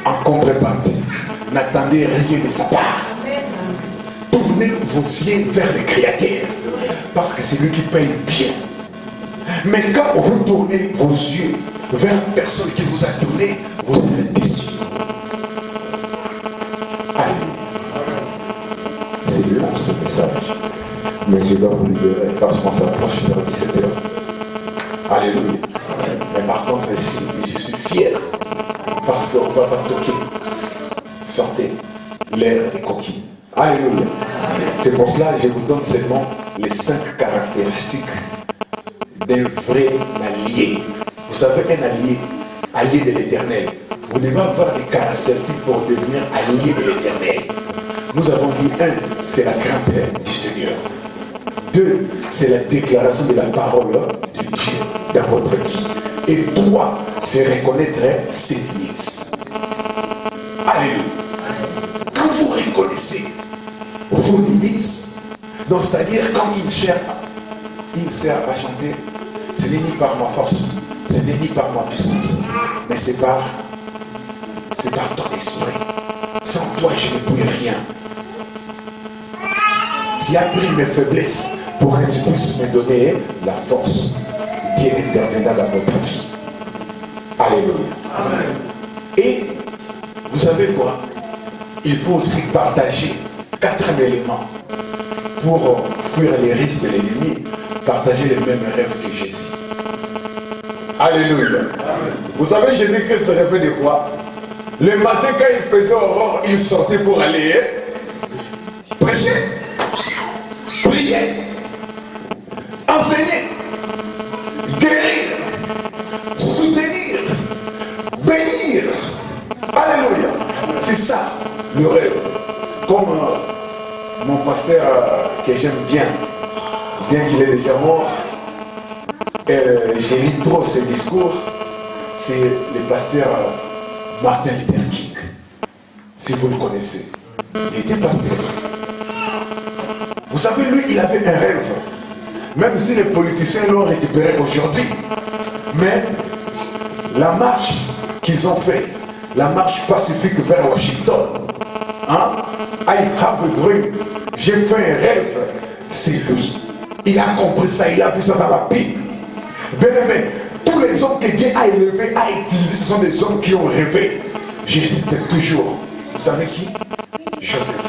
en contrepartie, n'attendez rien de sa part. Tournez vos yeux vers le Créateur, parce que c'est lui qui paye bien. Mais quand vous tournez vos yeux vers une personne qui vous a donné, vous serez déçus. C'est long ce message, mais je dois vous libérer parce qu'on s'approche vers 17h. Alléluia. Mais par contre, ici, je suis fier parce qu'on ne va pas toquer. Sortez, l'air est coquille. Alléluia. C'est pour cela que je vous donne seulement les 5 caractéristiques d'un vrai allié. Vous savez, un allié de l'Éternel, vous devez avoir des caractéristiques pour devenir allié de l'Éternel. Nous avons dit 1, c'est la crainte du Seigneur. 2, c'est la déclaration de la parole de Dieu dans votre vie. Et 3, c'est reconnaître ses limites. Alléluia. Quand vous reconnaissez vos limites, donc c'est-à-dire quand il sert à chanter, ce n'est ni par ma force, ce n'est ni par ma puissance, mais c'est par ton esprit. Sans toi, je ne puis rien. Tu as pris mes faiblesses pour que tu puisses me donner la force. Dieu interviendra dans votre vie. Alléluia. Amen. Et vous savez quoi? Il faut aussi partager 4 éléments pour fuir les risques de l'ennemi. Partager les mêmes rêves que Jésus. Alléluia. Amen. Vous savez, Jésus-Christ se rêvait de quoi? Le matin, quand il faisait aurore, il sortait pour aller prêcher, prier, enseigner, guérir, soutenir, bénir. Alléluia. C'est ça le rêve. Comme mon pasteur que j'aime bien qu'il est déjà mort, j'ai lu trop ses discours, c'est le pasteur Martin Luther King. Si vous le connaissez, il était pasteur. Vous savez, lui, il avait un rêve. Même si les politiciens l'ont récupéré aujourd'hui. Mais la marche qu'ils ont fait, la marche pacifique vers Washington, hein? I have a dream. J'ai fait un rêve. C'est lui. Il a compris ça, il a vu ça dans la Bible. Bien aimé, tous les hommes que Dieu a élevés, a utilisés, ce sont des hommes qui ont rêvé. Je cite toujours. Vous savez qui? Joseph.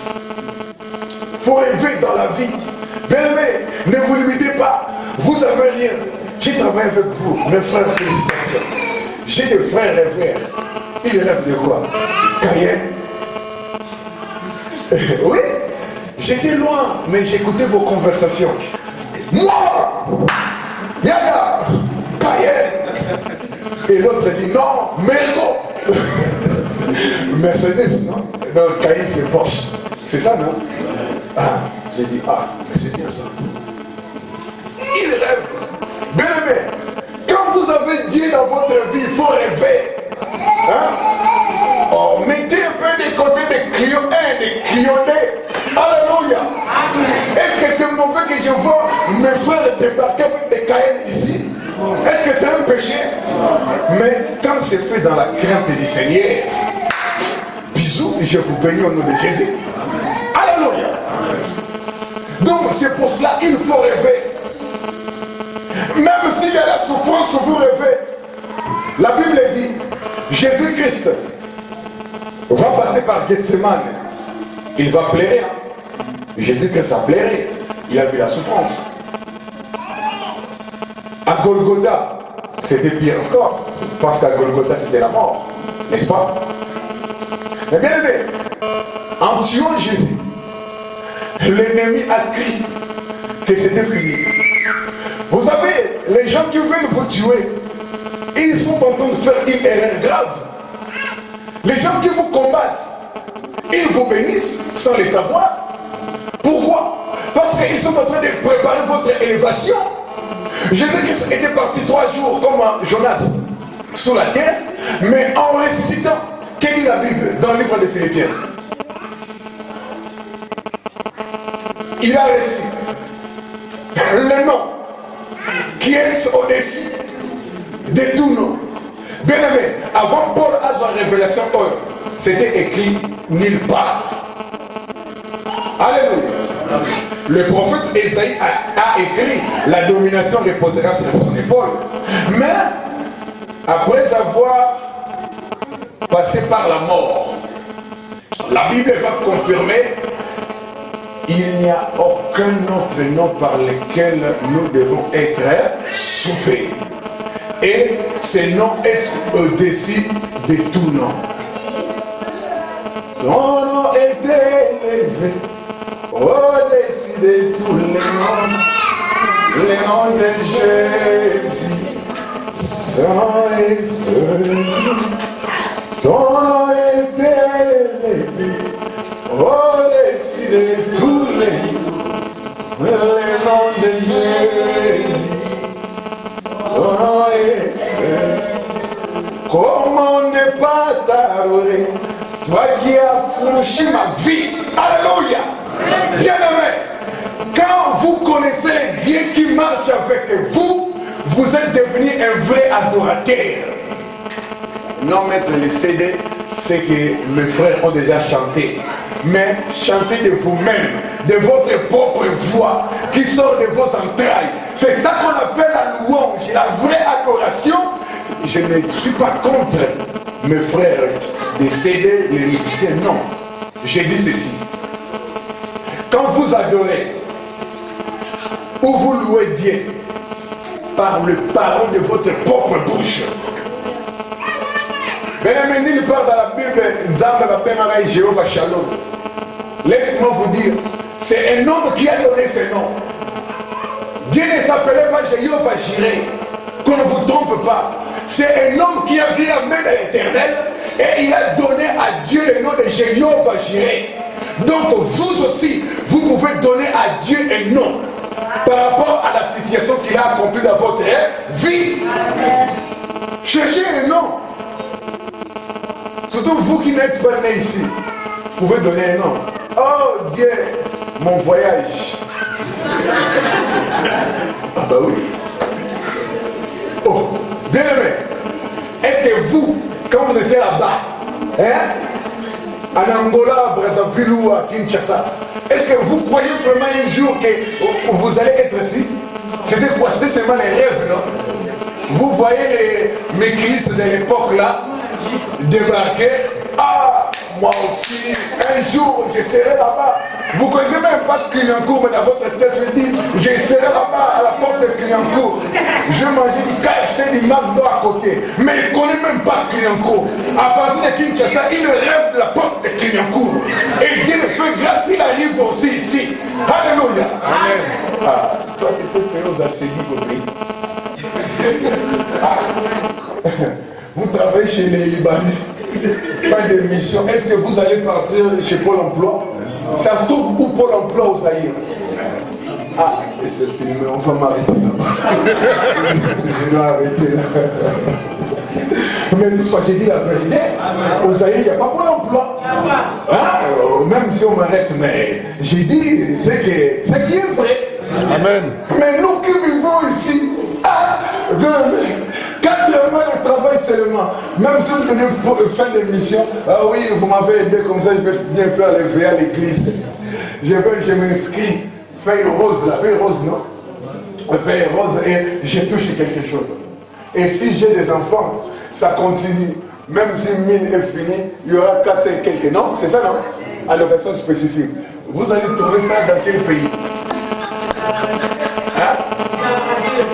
Il faut rêver dans la vie. Bien aimé, ne vous limitez pas. Vous n'avez rien. J'ai travaillé avec vous. Mes frères, félicitations. J'ai des frères rêveurs. Ils rêvent de quoi? Cayenne. Oui, j'étais loin, mais j'écoutais vos conversations. Moi, Yaya, Cayenne. Et l'autre dit non, Mergo. Mercedes, non? Non, Cayenne c'est Porsche. C'est ça, non? Ah, j'ai dit, ah, mais c'est bien ça. Il rêve. Bien aimé, quand vous avez Dieu dans votre vie, il faut rêver. Hein? Oh, mettez un peu de côté des crayonnés. Alléluia. Est-ce que c'est mauvais que je vois mes frères débarquer avec des Cayennes ici? Est-ce que c'est un péché? Mais quand c'est fait dans la crainte du Seigneur, bisous, je vous bénis au nom de Jésus. Alléluia. Donc c'est pour cela qu'il faut rêver. Même s'il y a la souffrance, vous rêvez. La Bible dit, Jésus-Christ va passer par Gethsemane. Il va pleurer. Jésus-Christ a pleuré. Il a vu la souffrance. À Golgotha, c'était pire encore, parce qu'à Golgotha, c'était la mort, n'est-ce pas? Mais bien aimé, en tuant Jésus, l'ennemi a crié que c'était fini. Vous savez, les gens qui veulent vous tuer, ils sont en train de faire une erreur grave. Les gens qui vous combattent, ils vous bénissent sans le savoir. Pourquoi? Parce qu'ils sont en train de préparer votre élévation. Jésus-Christ était parti 3 jours comme Jonas sur la terre, mais en ressuscitant. Quelle dit la Bible dans le livre de Philippiens? Il a reçu le nom qui est au-dessus de tout nom. Bien aimé, avant Paul a sa révélation, c'était écrit nulle part. Alléluia. Le prophète Ésaïe a écrit la domination reposera sur son épaule. Mais après avoir passé par la mort, la Bible va confirmer il n'y a aucun autre nom par lequel nous devons être sauvés. Et ce nom est au-dessus de tout nom. Ton nom est élevé au-dessus de tous les noms. Le nom de Jésus, Saint et Saint. Ton nom est élevé au-dessus de tous les noms. Le nom de Jésus, ton nom est Saint. Comment ne pas t'adorer, toi qui as franchi ma vie? Alléluia. Bien aimé, quand vous connaissez les Dieu qui marche avec vous, vous êtes devenu un vrai adorateur. Non mettre les CD, c'est que mes frères ont déjà chanté. Mais chantez de vous-même, de votre propre voix qui sort de vos entrailles. C'est ça qu'on appelle la louange, la vraie adoration. Je ne suis pas contre mes frères de céder les musiciens, non. J'ai dit ceci. Quand vous adorez ou vous louez Dieu par le parole de votre propre bouche, il parle dans la Bible, Jéhovah Shalom. Laisse-moi vous dire, c'est un homme qui a donné ce nom. Dieu ne s'appelait pas Jéhovah Jireh, qu'on ne vous trompe pas. C'est un homme qui a vu la main de l'Éternel et il a donné à Dieu le nom de Jéhovah Jireh. Donc vous aussi, vous pouvez donner à Dieu un nom par rapport à la situation qu'il a accomplie dans votre vie. Cherchez un nom. Surtout vous qui n'êtes pas nés ici, vous pouvez donner un nom. Oh Dieu, mon voyage. Ah bah oui. Oh, bien aimé, est-ce que vous, quand vous étiez là-bas, en Angola, à Brazzaville ou à Kinshasa, est-ce que vous croyez vraiment un jour que vous allez être ici? C'était quoi? C'était seulement les rêves, non? Vous voyez mes Christ de l'époque là débarquer. Ah, moi aussi, un jour je serai là-bas. Vous ne connaissez même pas Clignancourt, mais dans votre tête, je dis, je serai là-bas à la porte de Clignancourt. Je mangeais du KFC, du McDo à côté. Mais il ne connaît même pas Clignancourt. À partir de Kinshasa, il rêve de la porte de Clignancourt. Et Dieu le fait grâce, il arrive aussi ici. Alléluia. Amen. Ah, toi, tu peux faire aux Assegui pour lui. Vous travaillez chez les Libanais. Fin de mission. Est-ce que vous allez partir chez Pôle emploi? Ça se trouve où Pôle emploi au Zaïre? Ah, et c'est filmé, on va m'arrêter là. Je dois arrêter là. Mais tout ça, j'ai dit la vérité. Au Zaïre, il n'y a pas Pôle emploi. Même si on m'arrête, mais j'ai dit ce qui est vrai. Amen. Mais nous qui vivons ici, 4 mois de travail seulement. Même si vous venez faire des missions, ah oui, vous m'avez aidé comme ça, je vais bien faire les veillées à l'église. Je m'inscris, feuille rose, la feuille rose, non? Feuille rose et je touche quelque chose. Et si j'ai des enfants, ça continue. Même si 1000 est fini, il y aura 400 et quelques. Non, c'est ça, non? Allocation spécifique. Vous allez trouver ça dans quel pays? Hein?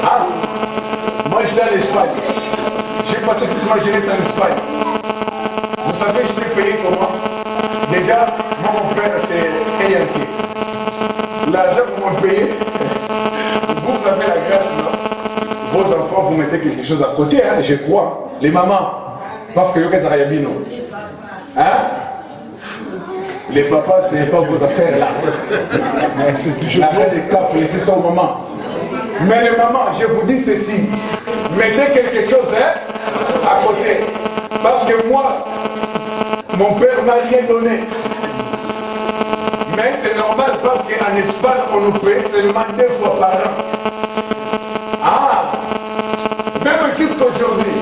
Ah? Espagne. J'ai passé toute ma jeunesse en Espagne. Vous savez, je t'ai payé comment? Déjà, moi, mon père, c'est un Yankee. L'argent que vous me payez, vous avez la grâce, là. Vos enfants, vous mettez quelque chose à côté, hein, je crois. Les mamans, parce que ça a bien, non? Hein? Les papas, c'est pas vos affaires, là. C'est toujours l'argent des cafes, laissez ça aux mamans. Mais les mamans, je vous dis ceci, mettez quelque chose, hein, à côté. Parce que moi, mon père m'a rien donné. Mais c'est normal parce qu'en Espagne, on nous paye seulement 2 fois par an. Ah! Même jusqu'aujourd'hui,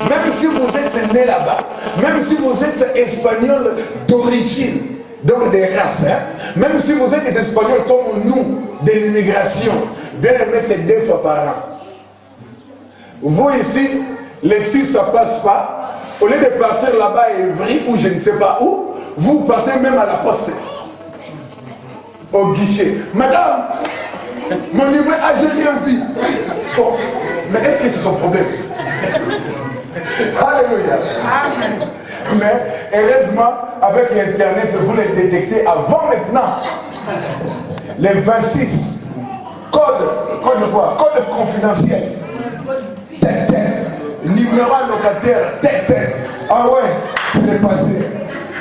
même si vous êtes né là-bas, même si vous êtes espagnol d'origine, donc des races, hein, même si vous êtes des Espagnols comme nous, de l'immigration, bien aimé, c'est 2 fois par an. Vous ici, les 6, ça passe pas. Au lieu de partir là-bas à Évry ou je ne sais pas où, vous partez même à la poste. Au guichet. Madame, mon livret a j'ai rien vu. Bon, mais est-ce que c'est son problème? Alléluia. Amen. Mais heureusement, avec l'internet, vous les détectez avant maintenant. Les 26. Code quoi? Code confidentiel. Numéro locataire. Ah ouais, c'est passé.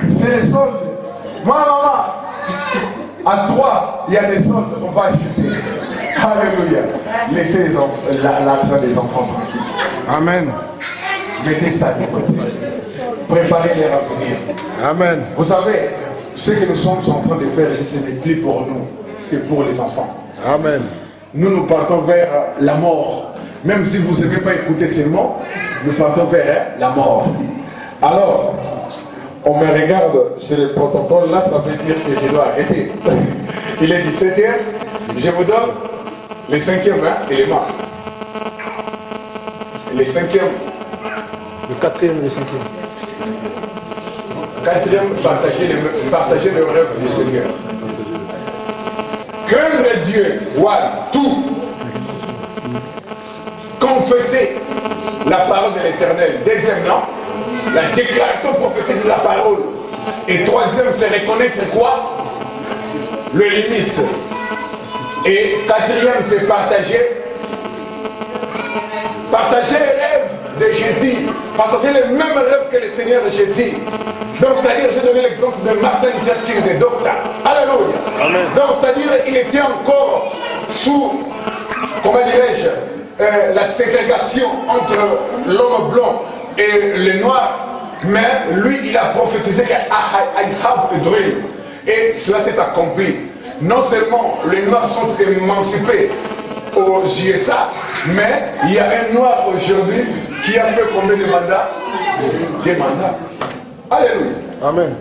C'est les soldes. Maman, à 3, il y a des soldes, on va acheter. Alléluia. Laissez l'argent des enfants tranquilles. Amen. Mettez ça de côté. Préparez-les à venir. Amen. Vous savez, ce que nous sommes en train de faire ici, ce n'est plus pour nous, c'est pour les enfants. Amen. Nous partons vers la mort. Même si vous n'avez pas écouté ces mots, nous partons vers la mort. Alors, on me regarde sur le protocole, là, ça veut dire que je dois arrêter. Il est 17h, je vous donne les 5e éléments. Les 5e. Le 4e et le 5e. 4e, partager le rêve du Seigneur. Craindre Dieu, voilà, tout. Confesser la parole de l'Éternel. 2e, non? La déclaration prophétique de la parole. Et 3e, c'est reconnaître quoi? Le limite. Et 4e, c'est partager. Partager les rêves de Jésus. Partager les mêmes rêves que le Seigneur de Jésus. Donc, c'est-à-dire, j'ai donné l'exemple de Martin Luther King, de Docteur. Alléluia. Amen. Donc, c'est-à-dire, il était encore sous, comment dirais-je, la ségrégation entre l'homme blanc et le noir. Mais lui, il a prophétisé que I have a dream. Et cela s'est accompli. Non seulement les noirs sont émancipés aux USA, mais il y a un noir aujourd'hui qui a fait combien de mandats? Des mandats. Alléluia. Amen.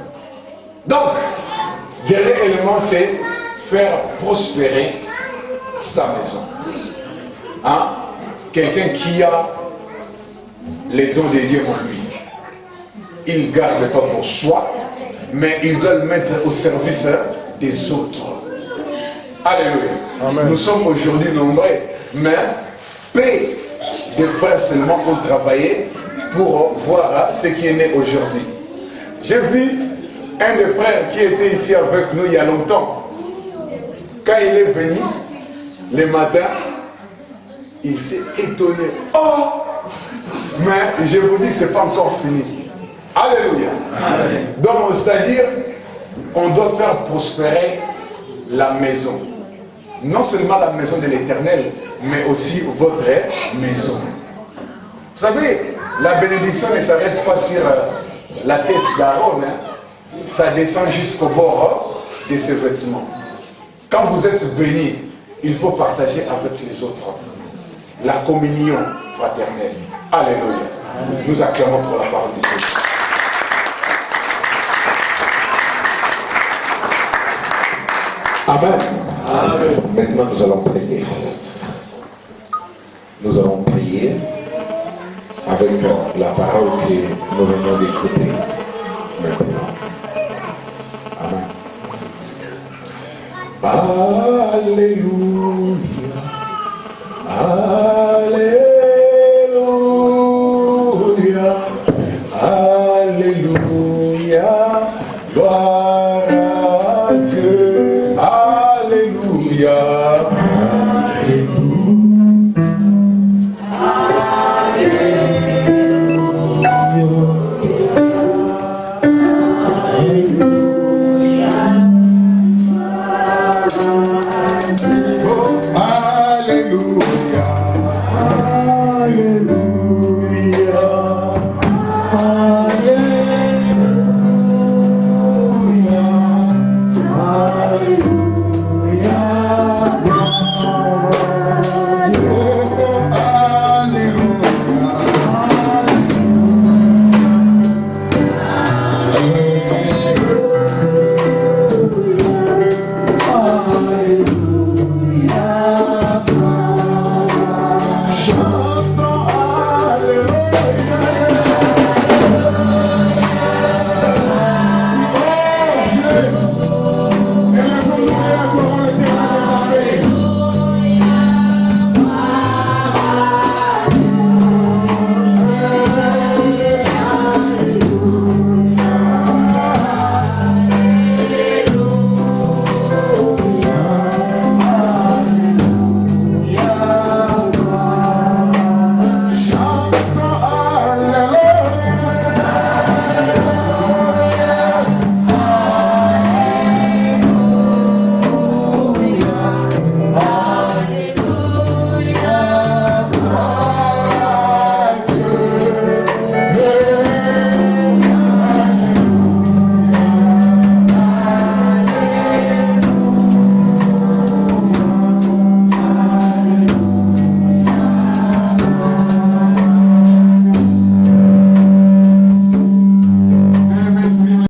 Donc, dernier élément, c'est faire prospérer sa maison. Hein? Quelqu'un qui a les dons de Dieu en lui. Il ne garde pas pour soi, mais il doit le mettre au service des autres. Alléluia. Amen. Nous sommes aujourd'hui nombreux, mais peu de frères seulement ont travaillé pour voir ce qui est né aujourd'hui. J'ai vu un des frères qui était ici avec nous il y a longtemps. Quand il est venu, le matin, il s'est étonné. Oh! Mais je vous dis, ce n'est pas encore fini. Alléluia. Amen. Donc, c'est-à-dire, on doit faire prospérer la maison. Non seulement la maison de l'Éternel, mais aussi votre maison. Vous savez, la bénédiction ne s'arrête pas sur la tête d'Aaron. Hein. Ça descend jusqu'au bord de ses vêtements. Quand vous êtes béni, il faut partager avec les autres. La communion fraternelle. Alléluia. Amen. Nous acclamons pour la parole du Seigneur. Amen. Amen. Maintenant, nous allons prier. Nous allons prier avec la parole que nous venons d'écouter maintenant. Amen. Alléluia. Alléluia. Alléluia, gloire à Dieu. Alléluia. Alléluia.